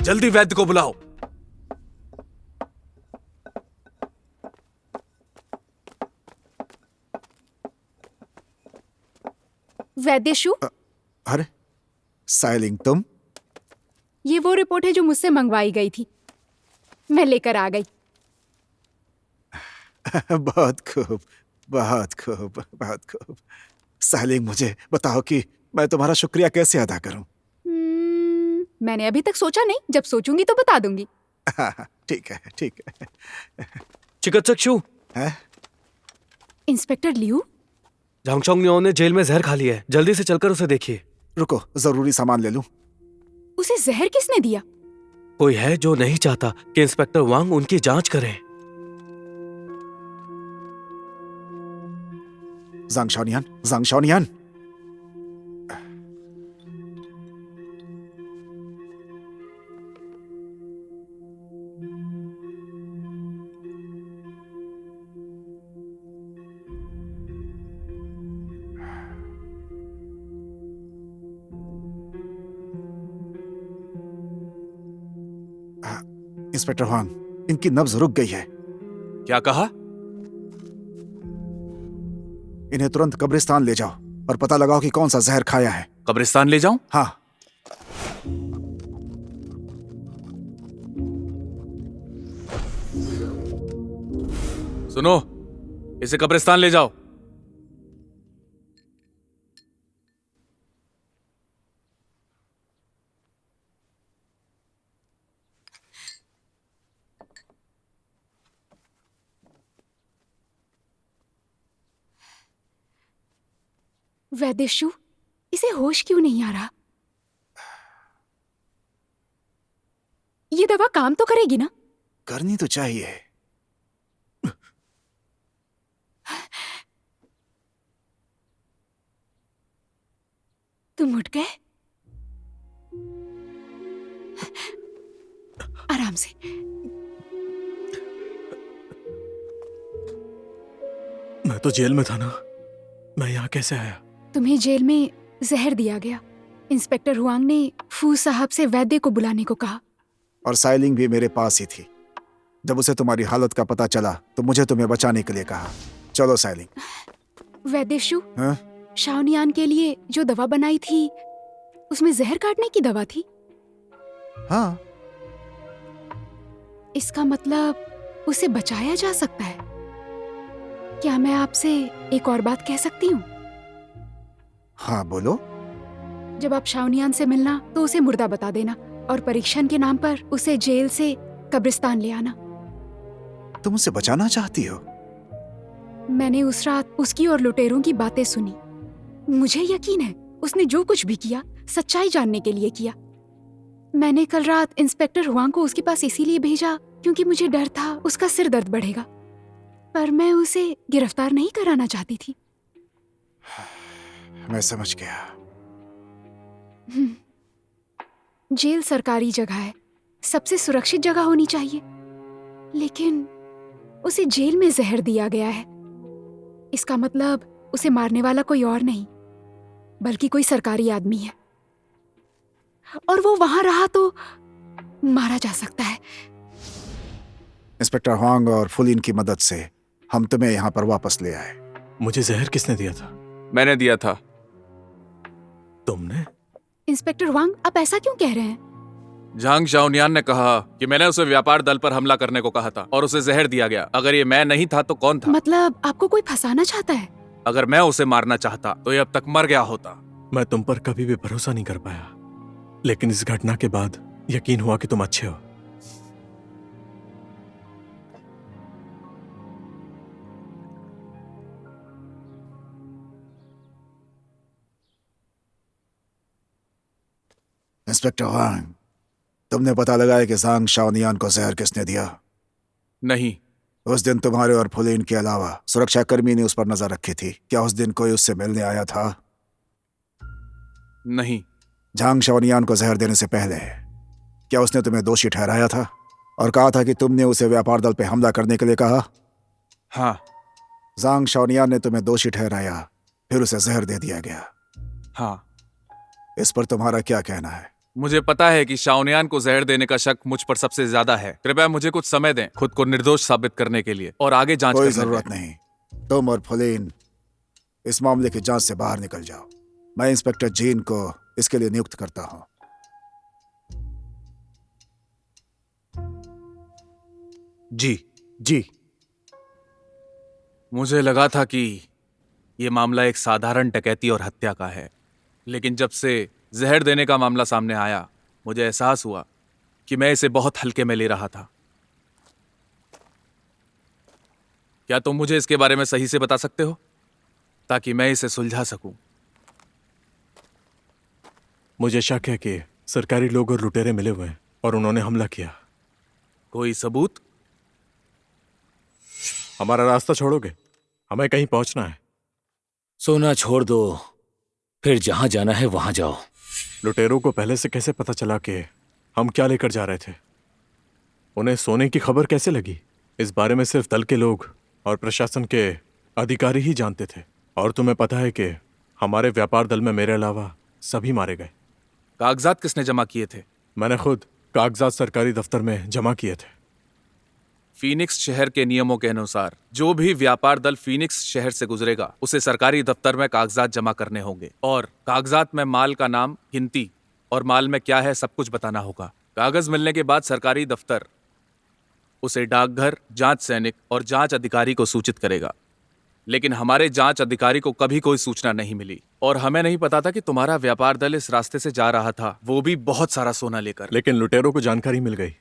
जल्दी वैद्य को बुलाओ। वैद्य शू, अरे साइलिंग, तुम? ये वो रिपोर्ट है जो मुझसे मंगवाई गई थी, मैं लेकर आ गई। बहुत खूब, बहुत खूब, बहुत खूब। साइलिंग, मुझे बताओ कि मैं तुम्हारा शुक्रिया कैसे अदा करूं? मैंने अभी तक सोचा नहीं, जब सोचूंगी तो बता दूंगी। ठीक है, ठीक है। चिकित्सक शू, इंस्पेक्टर लियू, झांगशोंग नियो ने जेल में जहर खा लिया है। जल्दी से चलकर उसे देखिए। रुको, जरूरी सामान ले लूं। उसे जहर किसने दिया? कोई है जो नहीं चाहता कि इंस्पेक्टर वांग उनकी जांच करें। ज़ांग शाओनियान, ज़ांग शाओनियान। इंस्पेक्टर वांग, इनकी नब्ज रुक गई है। क्या कहा? इन्हें तुरंत कब्रिस्तान ले जाओ और पता लगाओ कि कौन सा जहर खाया है। कब्रिस्तान ले जाऊं? हाँ। सुनो, इसे कब्रिस्तान ले जाओ। वैद्य शू, इसे होश क्यों नहीं आ रहा? ये दवा काम तो करेगी ना? करनी तो चाहिए। तुम उठ गए? आराम से। मैं तो जेल में था ना, मैं यहाँ कैसे आया? तुम्हें जेल में जहर दिया गया। इंस्पेक्टर हुआंग ने फू साहब से वैद्य को बुलाने को कहा। और साइलिंग भी मेरे पास ही थी। जब उसे तुम्हारी हालत का पता चला तो मुझे तुम्हें बचाने के लिए कहा। चलो साइलिंग। वैद्य शू, हाँ? शाओनियान के लिए जो दवा बनाई थी उसमें जहर काटने की दवा थी। हाँ। इसका मतलब उसे बचाया जा सकता है। क्या मैं आपसे एक और बात कह सकती हूँ? हाँ, बोलो। जब आप शाओनियान से मिलना तो उसे मुर्दा बता देना और परीक्षण के नाम पर उसे जेल से कब्रिस्तान ले आना। तुम उसे बचाना चाहती हो? मैंने उस रात उसकी और लुटेरों की बातें सुनी। मुझे यकीन है उसने जो कुछ भी किया सच्चाई जानने के लिए किया। मैंने कल रात इंस्पेक्टर हुआंग को उसके पास इसीलिए भेजा क्योंकि मुझे डर था उसका सिर दर्द बढ़ेगा, पर मैं उसे गिरफ्तार नहीं कराना चाहती थी। मैं समझ गया। जेल सरकारी जगह है, सबसे सुरक्षित जगह होनी चाहिए, लेकिन उसे जेल में जहर दिया गया है। इसका मतलब उसे मारने वाला कोई और नहीं बल्कि कोई सरकारी आदमी है, और वो वहां रहा तो मारा जा सकता है। इंस्पेक्टर हुआंग और फुलिन की मदद से हम तुम्हें यहाँ पर वापस ले आए। मुझे जहर किसने दिया था? मैंने दिया था। तुमने? इंस्पेक्टर हुआंग, आप ऐसा क्यों कह रहे हैं? झांग शाओनियान ने कहा कि मैंने उसे व्यापार दल पर हमला करने को कहा था और उसे जहर दिया गया। अगर ये मैं नहीं था तो कौन था? मतलब आपको कोई फंसाना चाहता है? अगर मैं उसे मारना चाहता तो ये अब तक मर गया होता। मैं तुम पर कभी भी भरोसा नहीं कर पाया, लेकिन इस घटना के बाद यकीन हुआ कि तुम अच्छे हो। इंस्पेक्टर वांग, तुमने पता लगाया कि जांग शाओनियान को जहर किसने दिया? नहीं। उस दिन तुम्हारे और फुलीन के अलावा सुरक्षाकर्मी ने उस पर नजर रखी थी। क्या उस दिन कोई उससे मिलने आया था? नहीं। झांग शाओनियान को जहर देने से पहले क्या उसने तुम्हें दोषी ठहराया था और कहा था कि तुमने उसे व्यापार दल पे हमला करने के लिए कहा? हाँ। जांग शाओनियान ने तुम्हें दोषी ठहराया, फिर उसे जहर दे दिया गया। हाँ। इस पर तुम्हारा क्या कहना है? मुझे पता है कि शाओनियान को जहर देने का शक मुझ पर सबसे ज्यादा है। कृपया मुझे कुछ समय दें खुद को निर्दोष साबित करने के लिए और आगे जांच कोई करने जरूरत नहीं। तुम और फुलीन इस मामले की जांच से बाहर निकल जाओ। मैं इंस्पेक्टर जीन को इसके लिए नियुक्त करता हूं। जी। मुझे लगा था कि यह मामला एक साधारण डकैती और हत्या का है, लेकिन जब से जहर देने का मामला सामने आया मुझे एहसास हुआ कि मैं इसे बहुत हल्के में ले रहा था। क्या तुम मुझे इसके बारे में सही से बता सकते हो ताकि मैं इसे सुलझा सकूं? मुझे शक है कि सरकारी लोग और लुटेरे मिले हुए हैं और उन्होंने हमला किया। कोई सबूत? हमारा रास्ता छोड़ोगे? हमें कहीं पहुंचना है। सोना छोड़ दो, फिर जहां जाना है वहां जाओ। लुटेरों को पहले से कैसे पता चला कि हम क्या लेकर जा रहे थे? उन्हें सोने की खबर कैसे लगी? इस बारे में सिर्फ दल के लोग और प्रशासन के अधिकारी ही जानते थे। और तुम्हें पता है कि हमारे व्यापार दल में मेरे अलावा सभी मारे गए। कागजात किसने जमा किए थे? मैंने खुद कागजात सरकारी दफ्तर में जमा किए थे। फीनिक्स शहर के नियमों के अनुसार जो भी व्यापार दल फीनिक्स शहर से गुजरेगा उसे सरकारी दफ्तर में कागजात जमा करने होंगे और कागजात में माल का नाम, गिनती और माल में क्या है सब कुछ बताना होगा। कागज मिलने के बाद सरकारी दफ्तर उसे डाकघर, जांच सैनिक और जांच अधिकारी को सूचित करेगा। लेकिन हमारे जांच अधिकारी को कभी कोई सूचना नहीं मिली और हमें नहीं पता था कि तुम्हारा व्यापार दल इस रास्ते से जा रहा था, वो भी बहुत सारा सोना लेकर। लेकिन लुटेरों को जानकारी मिल गई।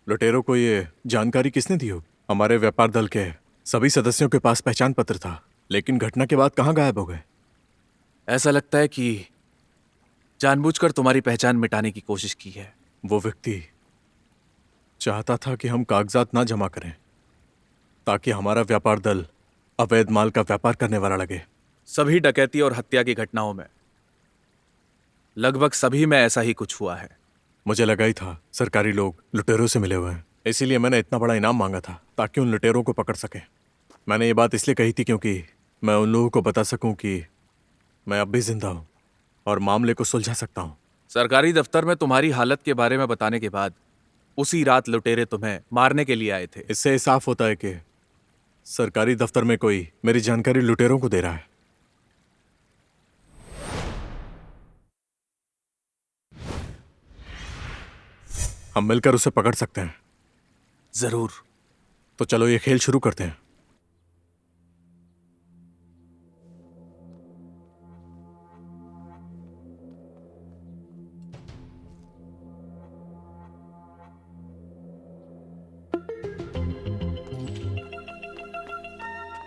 लुटेरों को ये जानकारी किसने दी हो? हमारे व्यापार दल के सभी सदस्यों के पास पहचान पत्र था, लेकिन घटना के बाद कहाँ गायब हो गए? ऐसा लगता है कि जानबूझकर तुम्हारी पहचान मिटाने की कोशिश की है। वो व्यक्ति चाहता था कि हम कागजात ना जमा करें ताकि हमारा व्यापार दल अवैध माल का व्यापार करने वाला लगे। सभी डकैती और हत्या की घटनाओं में लगभग सभी में ऐसा ही कुछ हुआ है। मुझे लगा ही था सरकारी लोग लुटेरों से मिले हुए हैं, इसीलिए मैंने इतना बड़ा इनाम मांगा था ताकि उन लुटेरों को पकड़ सके। मैंने ये बात इसलिए कही थी क्योंकि मैं उन लोगों को बता सकूं कि मैं अब भी जिंदा हूं और मामले को सुलझा सकता हूं। सरकारी दफ्तर में तुम्हारी हालत के बारे में बताने के बाद उसी रात लुटेरे तुम्हें मारने के लिए आए थे। इससे साफ होता है कि सरकारी दफ्तर में कोई मेरी जानकारी लुटेरों को दे रहा है। हम मिलकर उसे पकड़ सकते हैं। जरूर। तो चलो ये खेल शुरू करते हैं।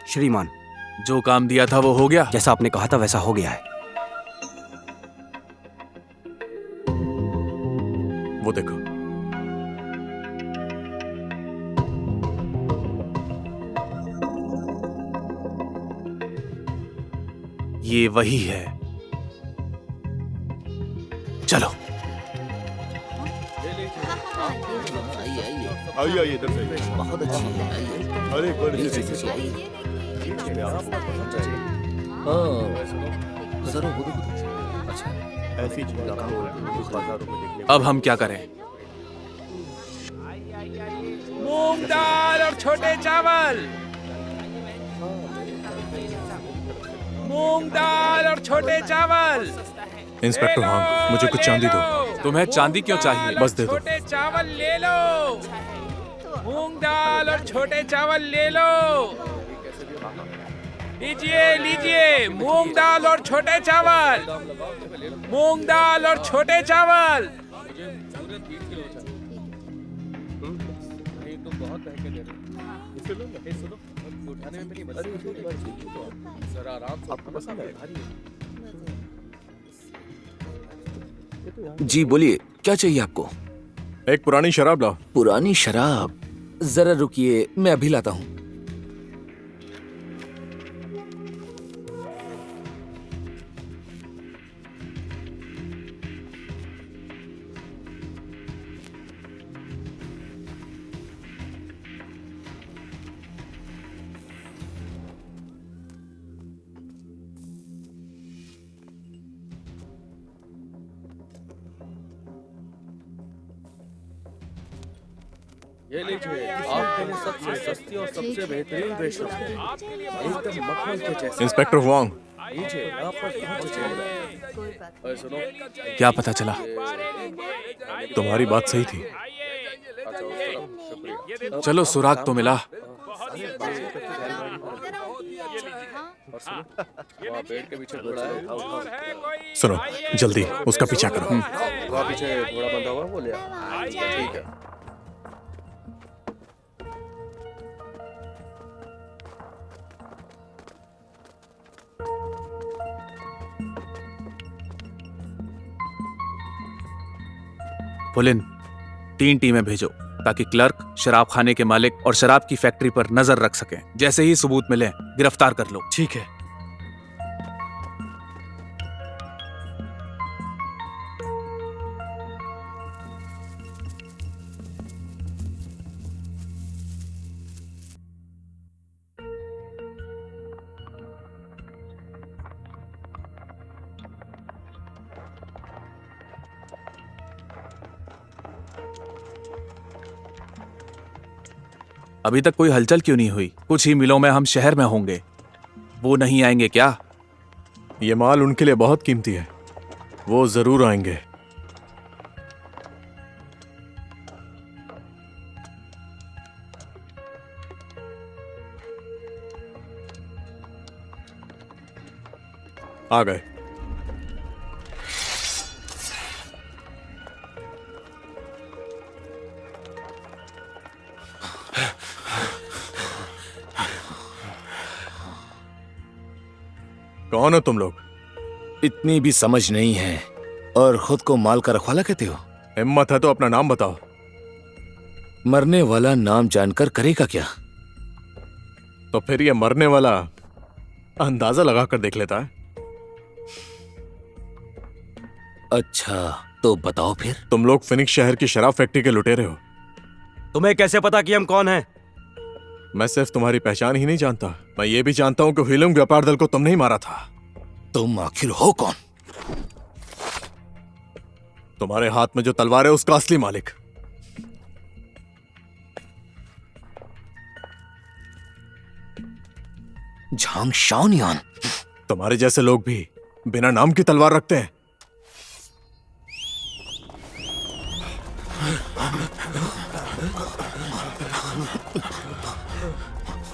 श्रीमान, जो काम दिया था वो हो गया? जैसा आपने कहा था वैसा हो गया है। वो देखो। ये वही है। चलो। आइए इधर से। बहुत अच्छी है। अरे एक बार नीचे से अच्छा ऐसी चीज बाजारों में देखने। अब हम क्या करें? मूंग दाल और छोटे चावल, मूंग दाल और छोटे चावल। इंस्पेक्टर वांग, मुझे कुछ चांदी दो। तुम्हें चांदी क्यों चाहिए? बस दे दो। छोटे चावल ले लो, मूंग दाल और छोटे चावल ले लो। लीजिए लीजिए, मूंग दाल और छोटे चावल, मूंग दाल और छोटे चावल। जी बोलिए, क्या चाहिए आपको? एक पुरानी शराब लाओ। पुरानी शराब? जरा रुकिए, मैं अभी लाता हूँ। ये लीजिए, आपके लिए सबसे सस्ती और सबसे बेहतरीन रेशम, एकदम मक्खन के जैसे। इंस्पेक्टर वांग, लीजिए, आप पर बहुत चाहिए। और सुनो, क्या पता चला? तुम्हारी बात सही थी। चलो, सुराग तो मिला। पेड़ के पीछे घोड़ा है। सुनो, जल्दी उसका पीछा करो। वहाँ पीछे घोड़ा बंधा हुआ, वो ले आओ। ठीक है। पुलिन, 3 टीमें भेजो ताकि क्लर्क, शराब खाने के मालिक और शराब की फैक्ट्री पर नजर रख सकें। जैसे ही सबूत मिले, गिरफ्तार कर लो। ठीक है। अभी तक कोई हलचल क्यों नहीं हुई? कुछ ही मिलों में हम शहर में होंगे, वो नहीं आएंगे क्या? ये माल उनके लिए बहुत कीमती है, वो जरूर आएंगे। आ गए। कौन हो तुम लोग? इतनी भी समझ नहीं है और खुद को माल का रखवाला कहते हो? हिम्मत है तो अपना नाम बताओ। मरने वाला नाम जानकर करेगा क्या? तो फिर ये मरने वाला अंदाजा लगाकर देख लेता है। अच्छा, तो बताओ फिर। तुम लोग फिनिक्स शहर की शराब फैक्ट्री के लुटेरे हो। तुम्हें कैसे पता कि हम कौन हैं? मैं सिर्फ तुम्हारी पहचान ही नहीं जानता, मैं ये भी जानता हूं कि हीलिंग व्यापार दल को तुमने ही मारा था। तुम आखिर हो कौन? तुम्हारे हाथ में जो तलवार है उसका असली मालिक। झांग शाओनियान। तुम्हारे जैसे लोग भी बिना नाम की तलवार रखते हैं।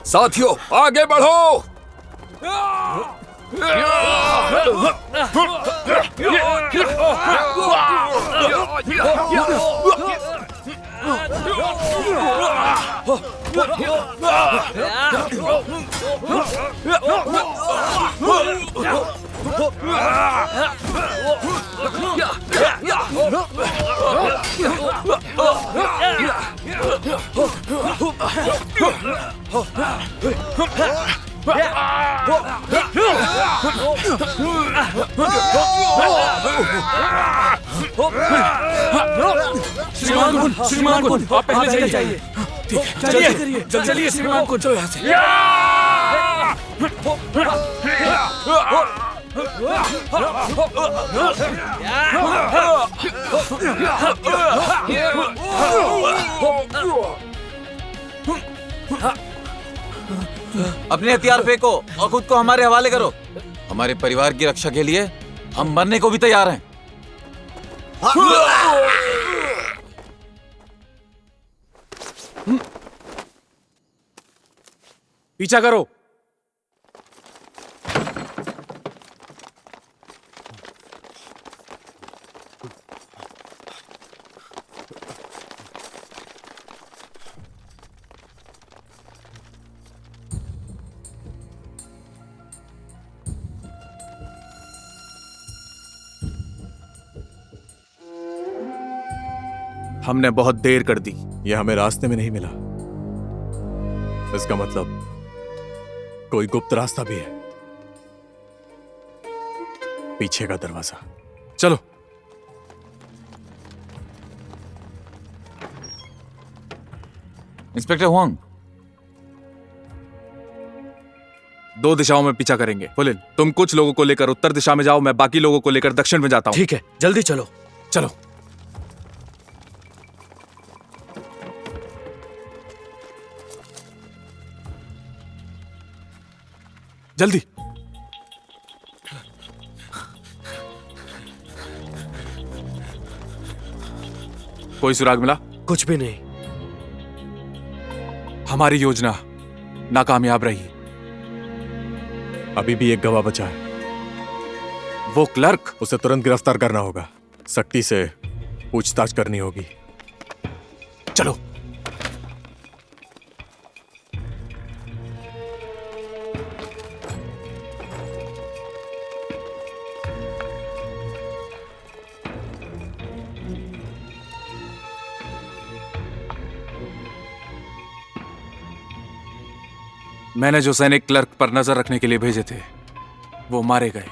साथियों, आगे बढ़ो। श्रीमान कुंड, आप पहले जाइए। चलिए चलिए श्रीमान कुंड, चलो यहाँ से। अपने हथियार फेंको और खुद को हमारे हवाले करो। हमारे परिवार की रक्षा के लिए हम मरने को भी तैयार हैं। पीछा करो। हमने बहुत देर कर दी। ये हमें रास्ते में नहीं मिला, इसका मतलब कोई गुप्त रास्ता भी है। पीछे का दरवाजा। चलो। इंस्पेक्टर हुआंग, 2 दिशाओं में पीछा करेंगे। पुलिन, तुम कुछ लोगों को लेकर उत्तर दिशा में जाओ, मैं बाकी लोगों को लेकर दक्षिण में जाता हूं। ठीक है, जल्दी चलो। चलो। जल्दी। कोई सुराग मिला? कुछ भी नहीं। हमारी योजना नाकामयाब रही। अभी भी एक गवाह बचा है। वो क्लर्क, उसे तुरंत गिरफ्तार करना होगा। सख्ती से पूछताछ करनी होगी। चलो। मैंने जो सैनिक क्लर्क पर नजर रखने के लिए भेजे थे वो मारे गए।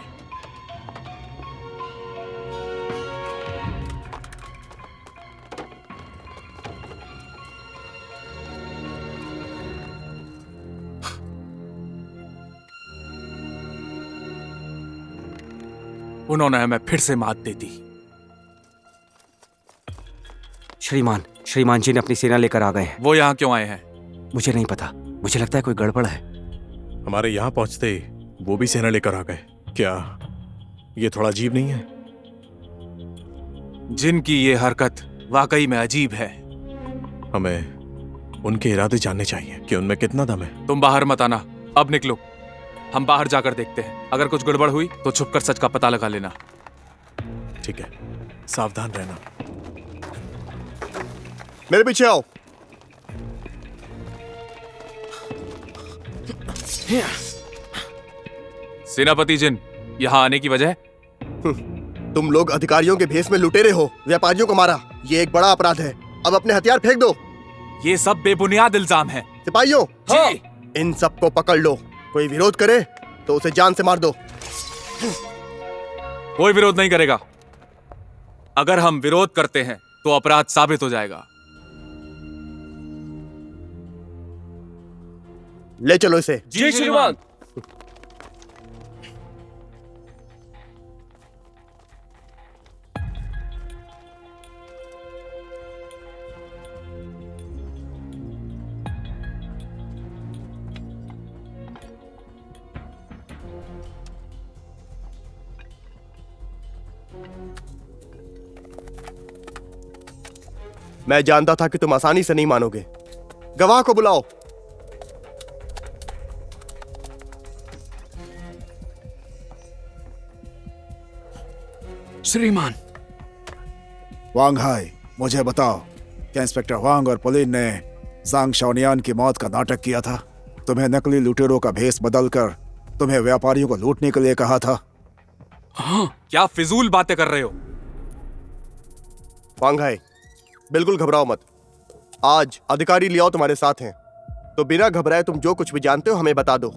उन्होंने हमें फिर से मात दे दी। श्रीमान जी ने अपनी सेना लेकर आ गए हैं। वो यहाँ क्यों आए हैं? मुझे नहीं पता, मुझे लगता है कोई गड़बड़ है। हमारे यहाँ पहुंचते ही वो भी सेना लेकर आ गए। क्या ये थोड़ा अजीब नहीं है? जिनकी ये हरकत वाकई में अजीब है। हमें उनके इरादे जानने चाहिए कि उनमें कितना दम है। तुम बाहर मत आना, अब निकलो। हम बाहर जाकर देखते हैं। अगर कुछ गड़बड़ हुई तो छुपकर सच का पता लगा लेना। ठीक है, सावधान रहना। मेरे पीछे आओ। सेनापति जिन, यहाँ आने की वजह? तुम लोग अधिकारियों के भेष में लुटेरे हो, व्यापारियों को मारा। ये एक बड़ा अपराध है। अब अपने हथियार फेंक दो। ये सब बेबुनियाद इल्जाम है। सिपाहियों, हाँ। इन सबको पकड़ लो। कोई विरोध करे तो उसे जान से मार दो। कोई विरोध नहीं करेगा। अगर हम विरोध करते हैं तो अपराध साबित हो जाएगा। ले चलो इसे। जी श्रीमान। मैं जानता था कि तुम आसानी से नहीं मानोगे। गवाह को बुलाओ। श्रीमान। वांग हाई, मुझे बताओ, क्या इंस्पेक्टर वांग और पुलिन ने ज़ांग शाओनियान की मौत का नाटक किया था? तुम्हें नकली लुटेरों का भेष बदलकर तुम्हें व्यापारियों को लूटने के लिए कहा था? हाँ। क्या फिजूल बातें कर रहे हो? वांग हाई, बिल्कुल घबराओ मत। आज अधिकारी लियाओ तुम्हारे साथ हैं, तो बिना घबराए तुम जो कुछ भी जानते हो हमें बता दो।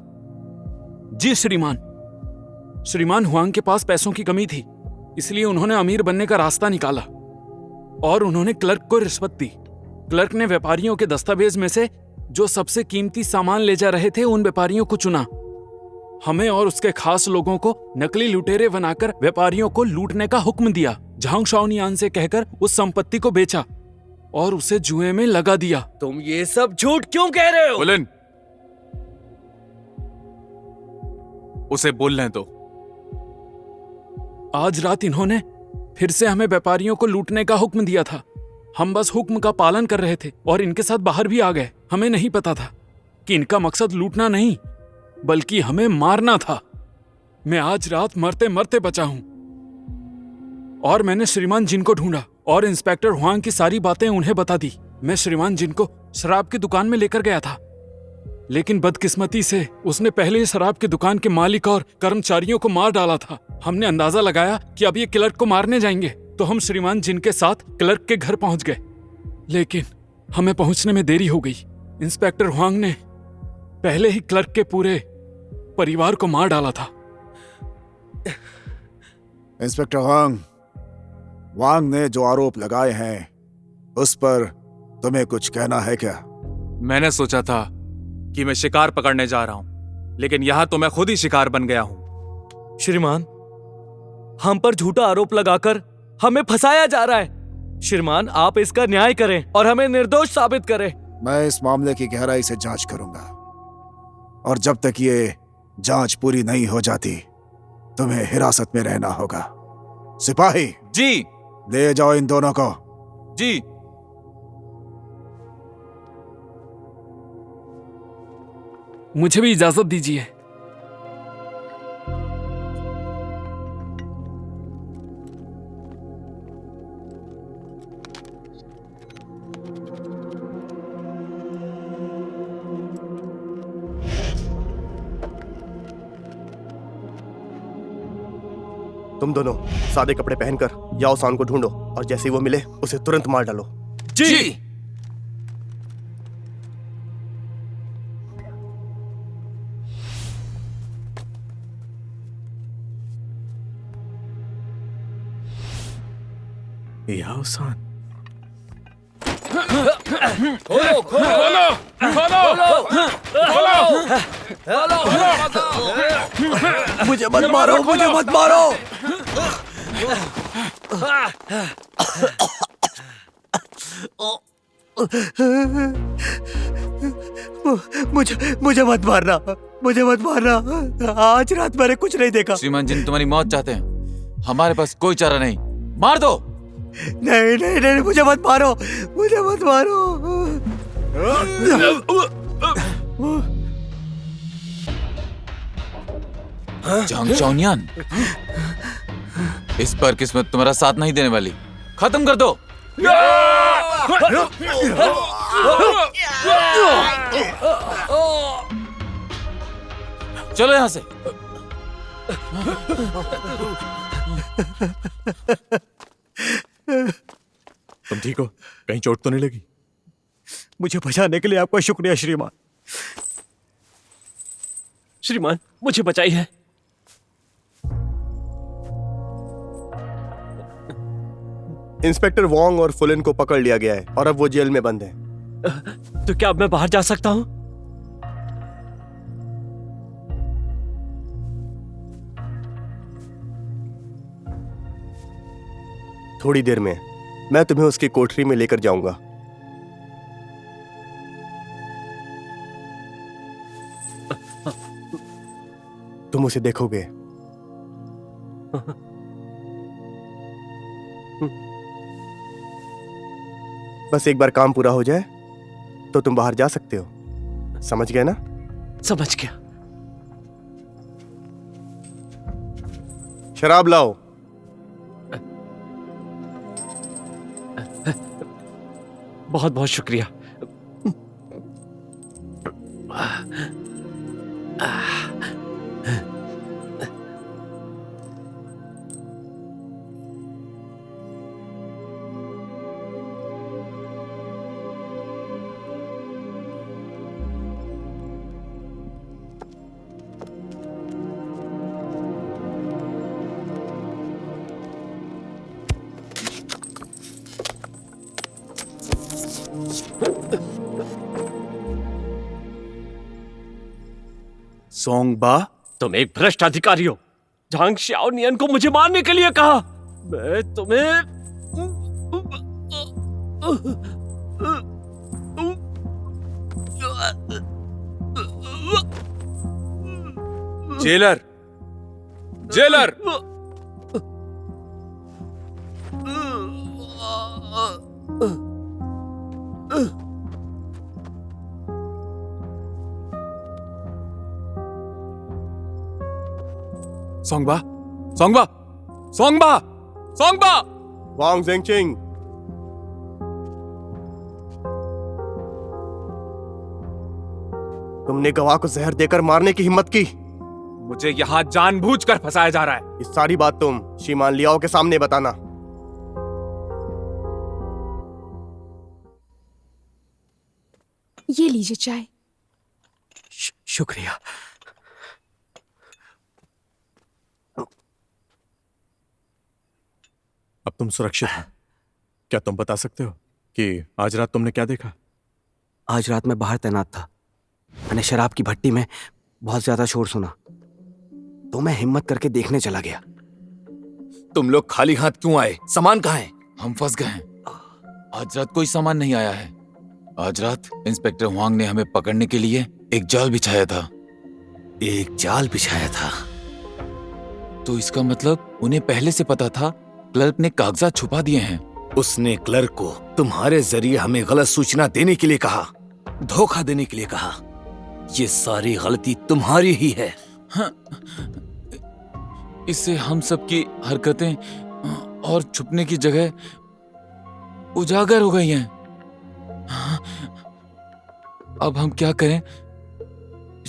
जी श्रीमान। श्रीमान, हुआंग के पास पैसों की कमी थी, इसलिए उन्होंने अमीर बनने का रास्ता निकाला और उन्होंने क्लर्क को रिश्वत दी। क्लर्क ने व्यापारियों के दस्तावेज में से जो सबसे कीमती सामान ले जा रहे थे उन व्यापारियों को चुना। हमें और उसके खास लोगों को नकली लुटेरे बनाकर व्यापारियों को लूटने का हुक्म दिया। झांग शाओनियान से कहकर उस संपत्ति को बेचा और उसे जुए में लगा दिया। तुम ये सब झूठ क्यों कह रहे हो? पुलिन, उसे बोलने दो। आज रात इन्होंने फिर से हमें व्यापारियों को लूटने का हुक्म दिया था। हम बस हुक्म का पालन कर रहे थे और इनके साथ बाहर भी आ गए। हमें नहीं पता था कि इनका मकसद लूटना नहीं बल्कि हमें मारना था। मैं आज रात मरते मरते बचा हूं। और मैंने श्रीमान जिन को ढूंढा और इंस्पेक्टर हुआंग की सारी बातें उन्हें बता दी। मैं श्रीमान जिन को शराब की दुकान में लेकर गया था, लेकिन बदकिस्मती से उसने पहले ही शराब की दुकान के मालिक और कर्मचारियों को मार डाला था। हमने अंदाजा लगाया कि अब ये क्लर्क को मारने जाएंगे, तो हम श्रीमान जिन के साथ क्लर्क के घर पहुंच गए, लेकिन हमें पहुंचने में देरी हो गई। इंस्पेक्टर हुआंग ने पहले ही क्लर्क के पूरे परिवार को मार डाला था। इंस्पेक्टर वांग ने जो आरोप लगाए हैं उस पर तुम्हें कुछ कहना है क्या? मैंने सोचा था कि मैं शिकार पकड़ने जा रहा हूं, लेकिन यहां तो मैं खुद ही शिकार बन गया हूं। श्रीमान, हम पर झूठा आरोप लगाकर हमें फंसाया जा रहा है। श्रीमान, आप इसका न्याय करें और हमें निर्दोष साबित करें। मैं इस मामले की गहराई से जांच करूंगा और जब तक ये जांच पूरी नहीं हो जाती तुम्हें हिरासत में रहना होगा। सिपाही जी। ले जाओ इन दोनों को। जी। मुझे भी इजाजत दीजिए। तुम दोनों सादे कपड़े पहनकर याओ सान को ढूंढो और जैसे ही वो मिले उसे तुरंत मार डालो। जी। याओ सान, खोलो खोलो खोलो खोलो मुझे मत मारो, मुझे मत मारो। मुझे मत मारना, मुझे मत मारना। आज रात मैंने कुछ नहीं देखा। श्रीमान जिन तुम्हारी मौत चाहते हैं, हमारे पास कोई चारा नहीं, मार दो। नहीं नहीं नहीं, मुझे मत मारो, मुझे मत मारो। जांग चौनियान, इस पर किस्मत तुम्हारा साथ नहीं देने वाली। खत्म कर दो। चलो यहां से। तुम ठीक हो? कहीं चोट तो नहीं लगी? मुझे बचाने के लिए आपका शुक्रिया श्रीमान। श्रीमान, मुझे बचाइए। इंस्पेक्टर वोंग और फुलिन को पकड़ लिया गया है और अब वो जेल में बंद है। तो क्या अब मैं बाहर जा सकता हूं? थोड़ी देर में मैं तुम्हें उसकी कोठरी में लेकर जाऊंगा। तुम उसे देखोगे। बस एक बार काम पूरा हो जाए तो तुम बाहर जा सकते हो। समझ गए ना? समझ गया। शराब लाओ। बहुत बहुत शुक्रिया। सोंगबा, तुम एक भ्रष्ट अधिकारी हो। झांग शाओनियन को मुझे मारने के लिए कहा। मैं तुम्हें जेलर, जेलर, सोंगबा, सोंगबा, सोंगबा, सोंगबा! वांग ज़ेंगचिंग, तुमने गवाह को जहर देकर मारने की हिम्मत की। मुझे यहाँ जानबूझकर फंसाया जा रहा है। ये सारी बात तुम श्रीमान लियाओ के सामने बताना। ये लीजिए चाय। शुक्रिया। अब तुम सुरक्षित हो। क्या तुम बता सकते हो कि आज रात तुमने क्या देखा? आज रात मैं बाहर तैनात था। मैंने शराब की भट्टी में बहुत ज्यादा शोर सुना, तो मैं हिम्मत करके देखने चला गया। तुम लोग खाली हाथ क्यों आए? सामान कहाँ है? हम फंस गए हैं। आज रात कोई सामान नहीं आया है। आज रात इंस्पेक्टर हुआंग ने हमें पकड़ने के लिए एक जाल बिछाया था। एक जाल बिछाया था? तो इसका मतलब उन्हें पहले से पता था क्लर्क ने कागजात छुपा दिए हैं। उसने क्लर्क को तुम्हारे जरिए हमें गलत सूचना देने के लिए कहा, धोखा देने के लिए कहा। ये सारी गलती तुम्हारी ही है। हाँ, इससे हम सबकी हरकतें और छुपने की जगह उजागर हो गई हैं। हाँ, अब हम क्या करें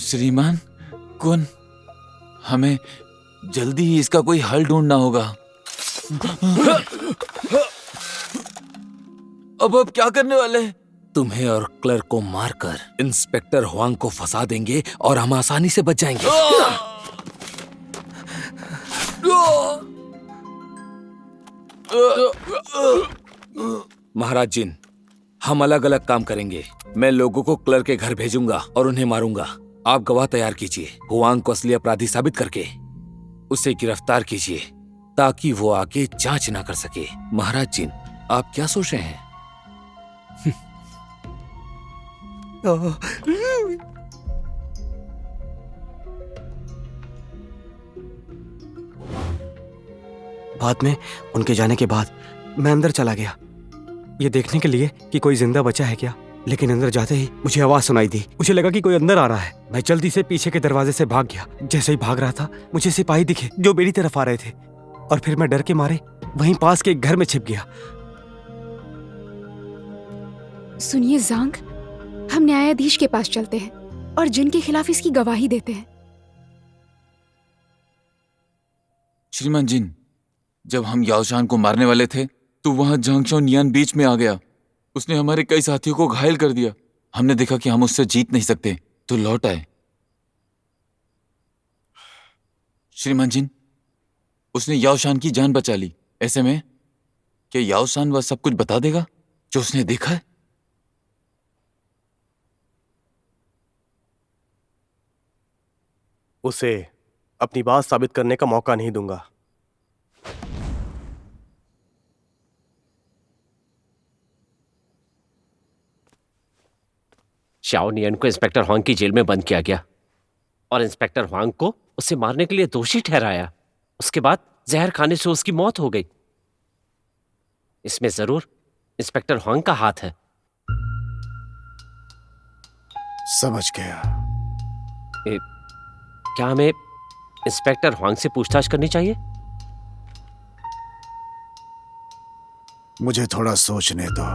श्रीमान कुन? हमें जल्दी ही इसका कोई हल ढूंढना होगा। अब क्या करने वाले हैं? तुम्हें और क्लर्क को मारकर इंस्पेक्टर हुआंग को फंसा देंगे और हम आसानी से बच जाएंगे। महाराज जिन, हम अलग अलग काम करेंगे। मैं लोगों को क्लर्क के घर भेजूंगा और उन्हें मारूंगा। आप गवाह तैयार कीजिए। हुआंग को असली अपराधी साबित करके उसे गिरफ्तार कीजिए ताकि वो आगे जांच ना कर सके। महाराज जिन, आप क्या सोच रहे हैं? बाद में उनके जाने के बाद मैं अंदर चला गया, ये देखने के लिए कि कोई जिंदा बचा है क्या। लेकिन अंदर जाते ही मुझे आवाज सुनाई दी। मुझे लगा कि कोई अंदर आ रहा है। मैं जल्दी से पीछे के दरवाजे से भाग गया। जैसे ही भाग रहा था, मुझे सिपाही दिखे जो मेरी तरफ आ रहे थे, और फिर मैं डर के मारे वहीं पास के एक घर में छिप गया। सुनिए ज़ांग, हम न्यायाधीश के पास चलते हैं और जिनके खिलाफ इसकी गवाही देते हैं। श्रीमान जिन, जब हम याओशान को मारने वाले थे तो वहां झांगशो नियान बीच में आ गया। उसने हमारे कई साथियों को घायल कर दिया। हमने देखा कि हम उससे जीत नहीं सकते तो लौट आए। श्रीमान जिन, उसने याओशान की जान बचा ली। ऐसे में क्या याओशान वह सब कुछ बता देगा जो उसने देखा है? उसे अपनी बात साबित करने का मौका नहीं दूंगा। शाओ नियन को इंस्पेक्टर हुआंग की जेल में बंद किया गया और इंस्पेक्टर हुआंग को उसे मारने के लिए दोषी ठहराया। उसके बाद जहर खाने से उसकी मौत हो गई। इसमें जरूर इंस्पेक्टर हुआंग का हाथ है। समझ गया। क्या हमें इंस्पेक्टर हुआंग से पूछताछ करनी चाहिए? मुझे थोड़ा सोचने दो।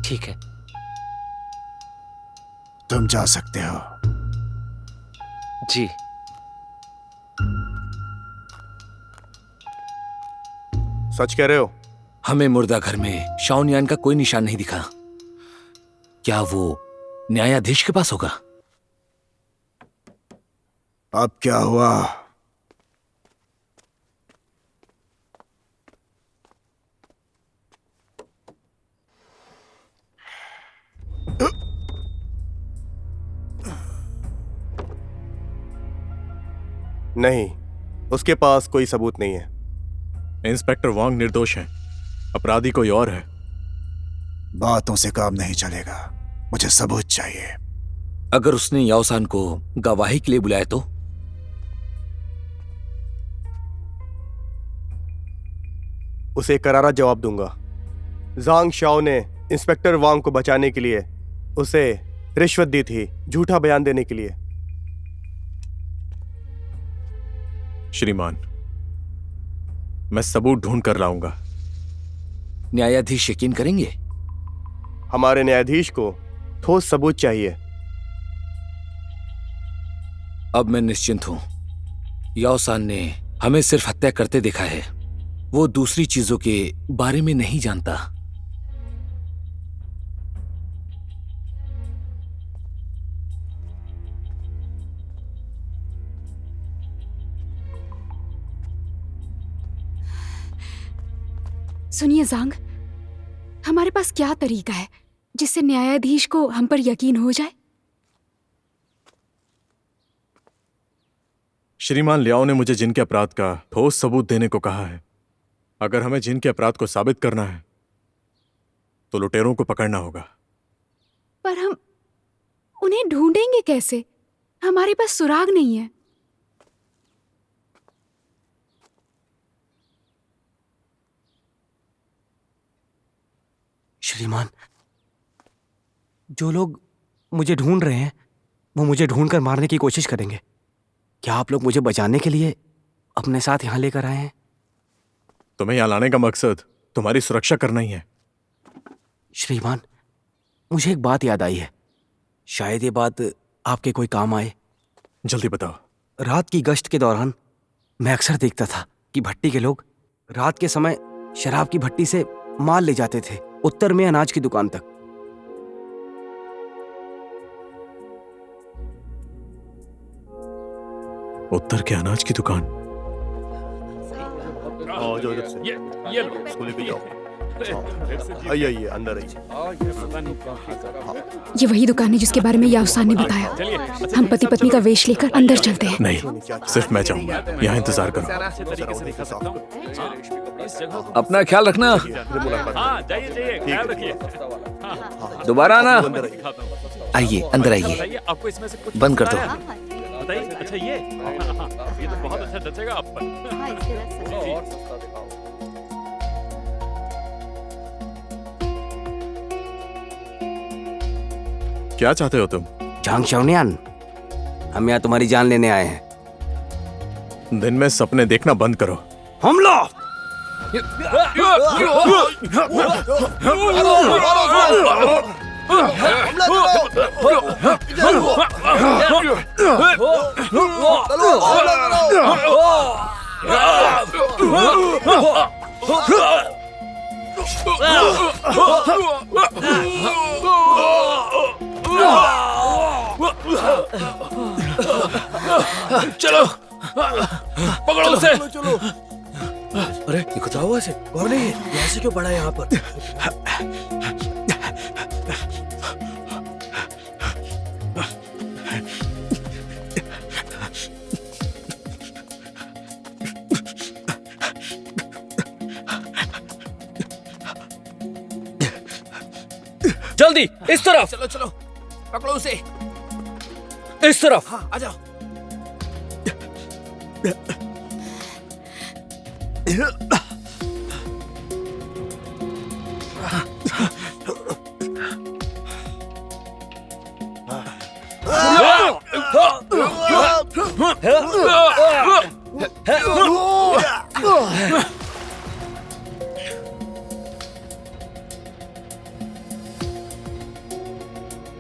ठीक है, तुम जा सकते हो। जी। सच कह रहे हो? हमें मुर्दा घर में शाओनियान का कोई निशान नहीं दिखा। क्या वो न्यायाधीश के पास होगा? अब क्या हुआ? नहीं, उसके पास कोई सबूत नहीं है। इंस्पेक्टर वांग निर्दोष है, अपराधी कोई और है। बातों से काम नहीं चलेगा, मुझे सबूत चाहिए। अगर उसने याओसान को गवाही के लिए बुलाया तो? उसे करारा जवाब दूंगा, जांग शाओ ने इंस्पेक्टर वांग को बचाने के लिए उसे रिश्वत दी थी, झूठा बयान देने के लिए। श्रीमान, मैं सबूत ढूंढ कर लाऊंगा। न्यायाधीश यकीन करेंगे? हमारे न्यायाधीश को ठोस सबूत चाहिए। अब मैं निश्चिंत हूं। याओसान ने हमें सिर्फ हत्या करते देखा है, वो दूसरी चीजों के बारे में नहीं जानता। सुनिए जांग, हमारे पास क्या तरीका है जिससे न्यायाधीश को हम पर यकीन हो जाए? श्रीमान लियाओ ने मुझे जिन के अपराध का ठोस सबूत देने को कहा है। अगर हमें जिन के अपराध को साबित करना है तो लुटेरों को पकड़ना होगा। पर हम उन्हें ढूंढेंगे कैसे? हमारे पास सुराग नहीं है। श्रीमान, जो लोग मुझे ढूंढ रहे हैं वो मुझे ढूंढकर मारने की कोशिश करेंगे। क्या आप लोग मुझे बचाने के लिए अपने साथ यहां लेकर आए हैं? तुम्हें यहां लाने का मकसद तुम्हारी सुरक्षा करना ही है। श्रीमान, मुझे एक बात याद आई है। शायद ये बात आपके कोई काम आए। जल्दी बताओ। रात की गश्त के दौरान मैं अक्सर देखता था कि भट्टी के लोग रात के समय शराब की भट्टी से माल ले जाते थे उत्तर में अनाज की दुकान तक। उत्तर के अनाज की दुकान? जो इधर से ये लो। स्कूल पे जाओ। आइए अंदर आइए। ये वही दुकान है जिसके बारे में याओसान ने बताया। हम पति पत्नी का वेश लेकर अंदर चलते हैं। नहीं, सिर्फ मैं चाहूंगा। यहाँ इंतजार करो। अपना ख्याल रखना। हाँ, जाइए, ख्याल रखिए। दोबारा आना। आइए, अंदर आइए। बताइए, आपको इसमें से कुछ बंद कर दो। पसंद आया? बताइए। अच्छा, ये तो बहुत अच्छा जचेगा आप पर। क्या चाहते हो तुम? झांग शाओनियान, हम यहाँ तुम्हारी जान लेने आए हैं। दिन में सपने देखना बंद करो। हमला! चलो, पकड़ो उसे। अरे ये कुछ हुआ से? कौन है ये? यहाँ से क्यों पड़ा है यहाँ पर? जल्दी इस तरफ। चलो चलो, पकड़ो उसे। इस तरफ। हाँ, आ जाओ।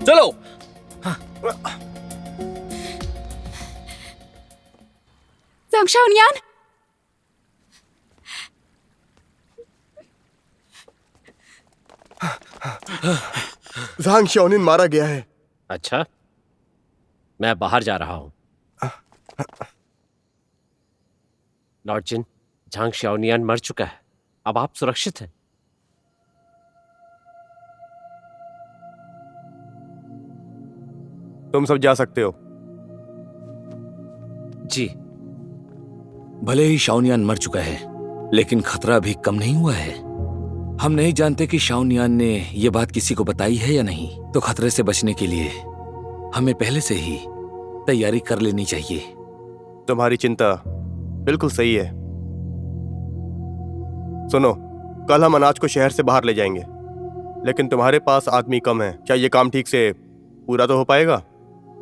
चलो। झांग शाओनियान, जांग शाओनिन मारा गया है। अच्छा, मैं बाहर जा रहा हूं। लॉर्ड जिन, झांग शाओनियान मर चुका है। अब आप सुरक्षित हैं। तुम सब जा सकते हो। जी। भले ही शाओनियान मर चुका है, लेकिन खतरा अभी कम नहीं हुआ है। हम नहीं जानते कि शाओनियान ने यह बात किसी को बताई है या नहीं, तो खतरे से बचने के लिए हमें पहले से ही तैयारी कर लेनी चाहिए। तुम्हारी चिंता बिल्कुल सही है। सुनो, कल हम अनाज को शहर से बाहर ले जाएंगे, लेकिन तुम्हारे पास आदमी कम है। क्या ये काम ठीक से पूरा तो हो पाएगा?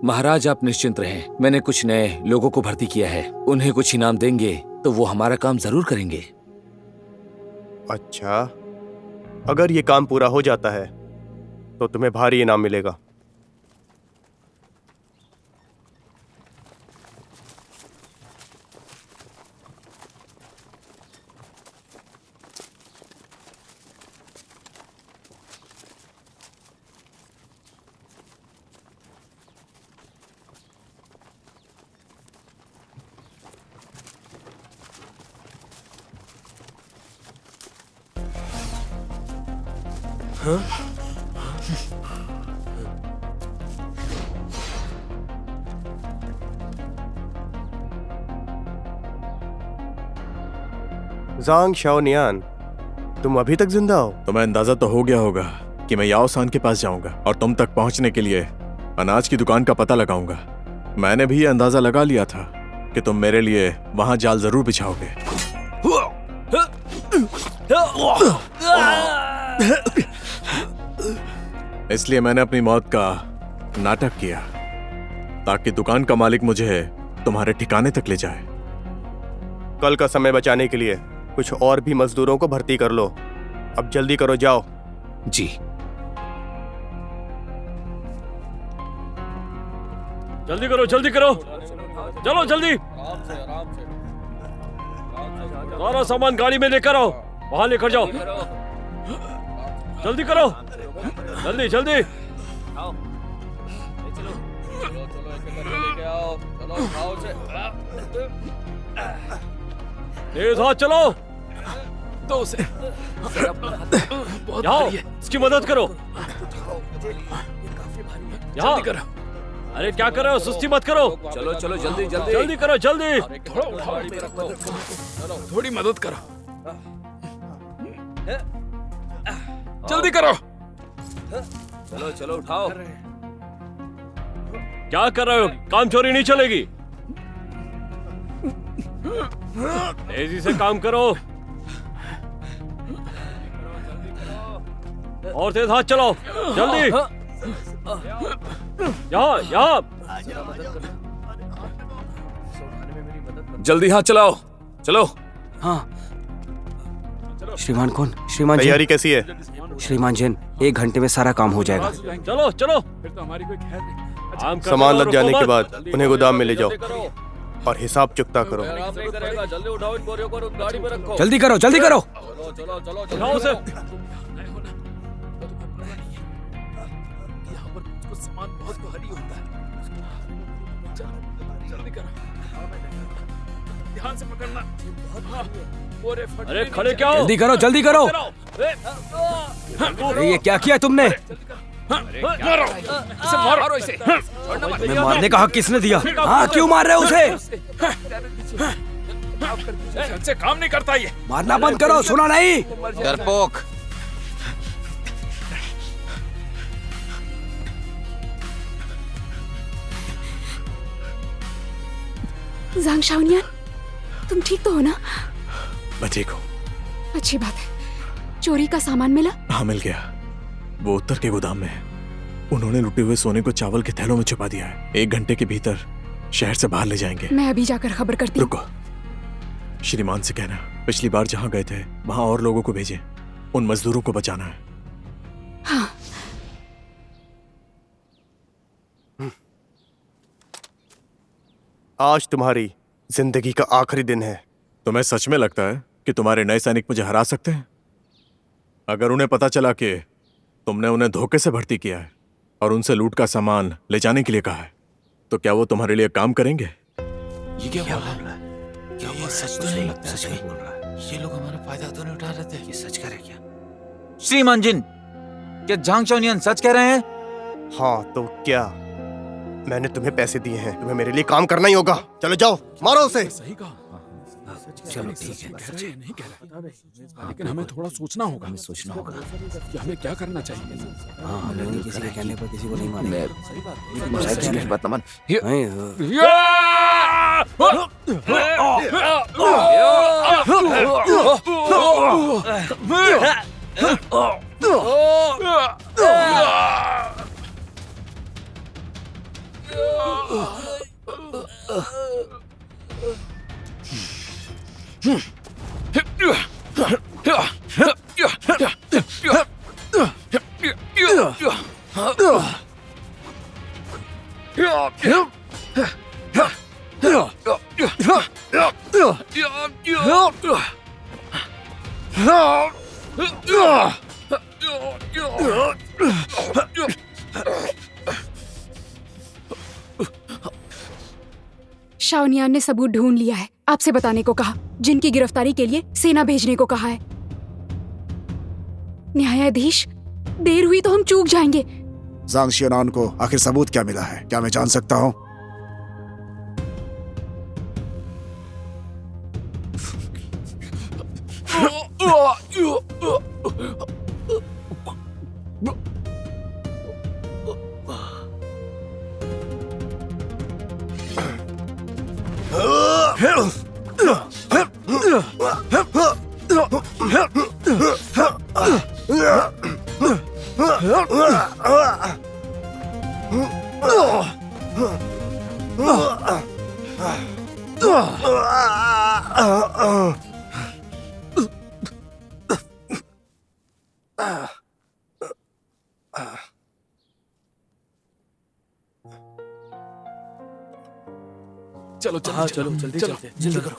महाराज आप निश्चिंत रहें, मैंने कुछ नए लोगों को भर्ती किया है, उन्हें कुछ इनाम देंगे तो वो हमारा काम जरूर करेंगे। अच्छा, अगर ये काम पूरा हो जाता है तो तुम्हें भारी इनाम मिलेगा। ज़ांग शाओनियान, तुम अभी तक जिंदा हो? तुम्हें अंदाजा तो हो गया होगा कि मैं याओ सान के पास जाऊंगा और तुम तक पहुंचने के लिए अनाज की दुकान का पता लगाऊंगा। मैंने भी ये अंदाजा लगा लिया था कि तुम मेरे लिए वहां जाल जरूर बिछाओगे। इसलिए मैंने अपनी मौत का नाटक किया ताकि दुकान का मालिक मुझे तुम्हारे ठिकाने तक ले जाए। कल का समय बचाने के लिए कुछ और भी मजदूरों को भर्ती कर लो। अब जल्दी करो, जाओ। जी। जल्दी करो, जल्दी करो, चलो जल्दी। सारा सामान गाड़ी में लेकर आओ, वहां लेकर जाओ। जल्दी करो, जल्दी जल्दी। तेज हाथ चलो। तो उसे जाओ, इसकी मदद करो। जल्दी करो। अरे क्या कर रहे हो, सुस्ती मत करो। चलो चलो जल्दी जल्दी जल्दी करो, जल्दी। थोड़ा उठाओ, थोड़ी मदद करो, जल्दी करो। चलो चलो उठाओ। क्या कर रहे हो, काम चोरी नहीं चलेगी। तेजी से काम करो और तेज हाथ चलाओ, जल्दी। यहाँ यहाँ जल्दी हाथ चलाओ, चलो। हाँ श्रीमान कौन? श्रीमान तैयारी कैसी है? श्रीमान जैन, 1 घंटे में सारा काम हो जाएगा। चलो चलो। फिर तो हमारी कोई खैर नहीं। सामान लग जाने के बाद उन्हें गोदाम में ले जाओ और हिसाब चुकता करो। जल्दी उठाओ इन बोरियों को, गाड़ी में रखो। जल्दी करो, जल्दी करो। चलो चलो उठाओ उसे। यहाँ पर कुछ सामान बहुत भारी होता है। चलो जल्दी करो, ध्यान से पकड़ना। अरे खड़े क्या हो? जल्दी करो, जल्दी करो। अरे ये क्या किया तुमने? मारो इसे, मारो इसे। मैं मारने का हक किसने दिया? हाँ क्यों मार रहे हो उसे? से काम नहीं करता ये। मारना बंद करो, सुना नहीं? डरपोक। ज़ांग शाओनियान, तुम ठीक तो हो ना? मैं ठीक हूँ। अच्छी बात है। चोरी का सामान मिला? हाँ मिल गया, वो उत्तर के गोदाम में है। उन्होंने लुटे हुए सोने को चावल के थैलों में छुपा दिया है। 1 घंटे के भीतर शहर से बाहर ले जाएंगे। मैं अभी जाकर खबर करती हूँ। रुको, श्रीमान से कहना पिछली बार जहाँ गए थे वहां और लोगों को भेजें, उन मजदूरों को बचाना है। हाँ। आज तुम्हारी जिंदगी का आखिरी दिन है। तुम्हें सच में लगता है कि तुम्हारे नए सैनिक मुझे हरा सकते हैं? अगर उन्हें पता चला कि तुमने उन्हें धोखे से भर्ती किया है और उनसे लूट का सामान ले जाने के लिए कहा है, तो क्या वो तुम्हारे लिए काम करेंगे? ये क्या बोल रहा है? क्या ये सच तो नहीं? सच में बोल रहा है। ये लोग हमारा फायदा तो नहीं उठा रहे थे? ये सच कह रहे क्या? श्रीमान जिन, क्या ज़ांग शाओनियान सच कह रहे हैं? हाँ तो क्या, मैंने तुम्हें पैसे दिए हैं, तुम्हें मेरे लिए काम करना ही होगा। चलो जाओ, मारो उसे। सही कहा। चलो ठीक है, नहीं कह रहा, लेकिन हमें थोड़ा सोचना होगा। सोचना होगा कि हमें क्या करना चाहिए। हाँ हमें किसी के कहने पर किसी को नहीं मानेंगे। सही बात। बात न मान। शाओनियान ने सबूत ढूंढ लिया है, आपसे बताने को कहा, जिनकी गिरफ्तारी के लिए सेना भेजने को कहा है। न्यायाधीश, देर हुई तो हम चूक जाएंगे। ज़ांग शियानान को आखिर सबूत क्या मिला है, क्या मैं जान सकता हूँ? चलो चलो हाँ, चलो जल्दी चलते, जल्दी करो।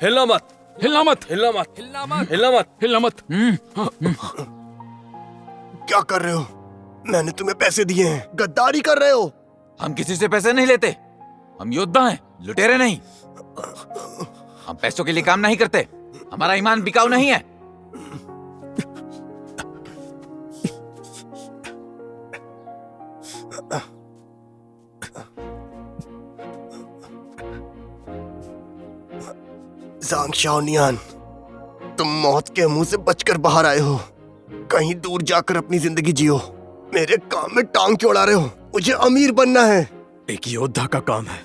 हिलना मत, हिलना मत, हिलना मत, हिलना मत, हिलना मत, हिलना मत। क्या कर रहे हो? मैंने तुम्हें पैसे दिए हैं, गद्दारी कर रहे हो। हम किसी से पैसे नहीं लेते, हम योद्धा हैं, लुटेरे नहीं। हम पैसों के लिए काम नहीं करते, हमारा ईमान बिकाऊ नहीं है। ज़ांग शाओनियान, तुम मौत के मुंह से बचकर बाहर आए हो। कहीं दूर जाकर अपनी जिंदगी जियो। मेरे काम में टांग क्यों अड़ा रहे हो? मुझे अमीर बनना है। एक योद्धा का काम है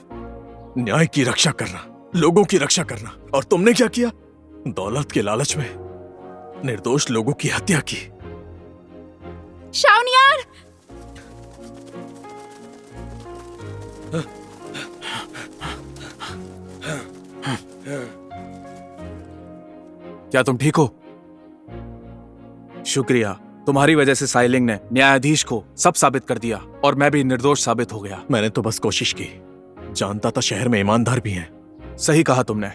न्याय की रक्षा करना, लोगों की रक्षा करना, और तुमने क्या किया? दौलत के लालच में निर्दोष लोगों की हत्या की। शाओनियान! क्या तुम ठीक हो? शुक्रिया, तुम्हारी वजह से साइलिंग ने न्यायाधीश को सब साबित कर दिया और मैं भी निर्दोष साबित हो गया। मैंने तो बस कोशिश की, जानता था शहर में ईमानदार भी हैं। सही कहा तुमने।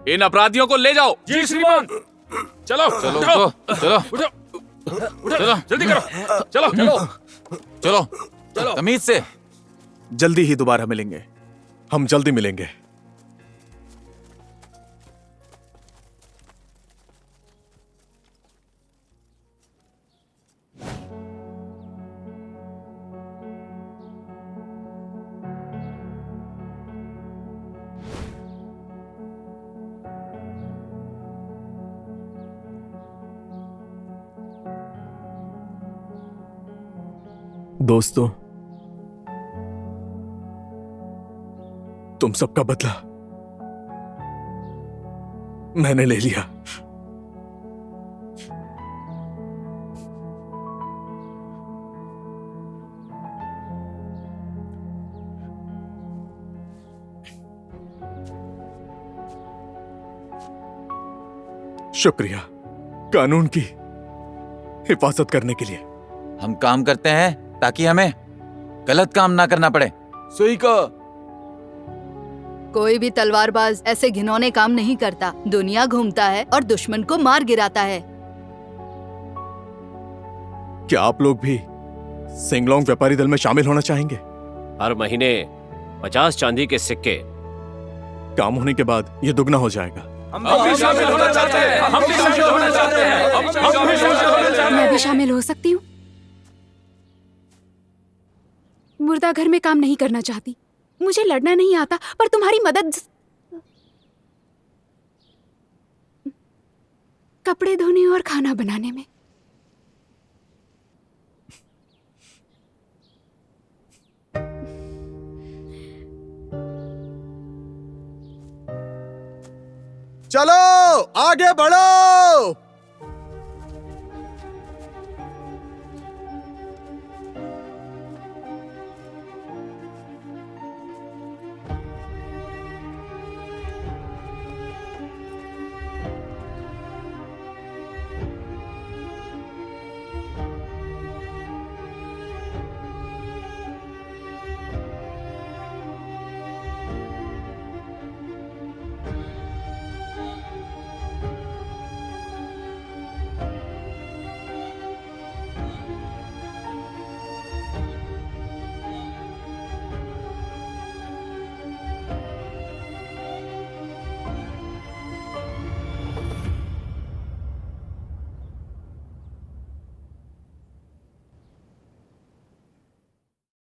इन अपराधियों को ले जाओ। जी श्रीमान। चलो चलो उठो, चलो उठो, चलो जल्दी करो, चलो चलो चलो चलो, तमीज से। जल्दी ही दोबारा मिलेंगे। हम जल्दी मिलेंगे। दोस्तों, तुम सबका बदला मैंने ले लिया। शुक्रिया कानून की हिफाजत करने के लिए। हम काम करते हैं ताकि हमें गलत काम ना करना पड़े। सही कहा। कोई भी तलवारबाज ऐसे घिनौने काम नहीं करता। दुनिया घूमता है और दुश्मन को मार गिराता है। क्या आप लोग भी सिंगलोंग व्यापारी दल में शामिल होना चाहेंगे? हर महीने 50 चांदी के सिक्के। काम होने के बाद ये दुगना हो जाएगा। हम भी शामिल होना चाहते हैं। हम भी शामिल होना चाहते हैं। हम भी शामिल होना चाहते हैं। मैं भी शामिल हो सकती हूँ। मुर्दा घर में काम नहीं करना चाहती। मुझे लड़ना नहीं आता, पर तुम्हारी मदद। कपड़े धोने और खाना बनाने में चलो आगे बढ़ो।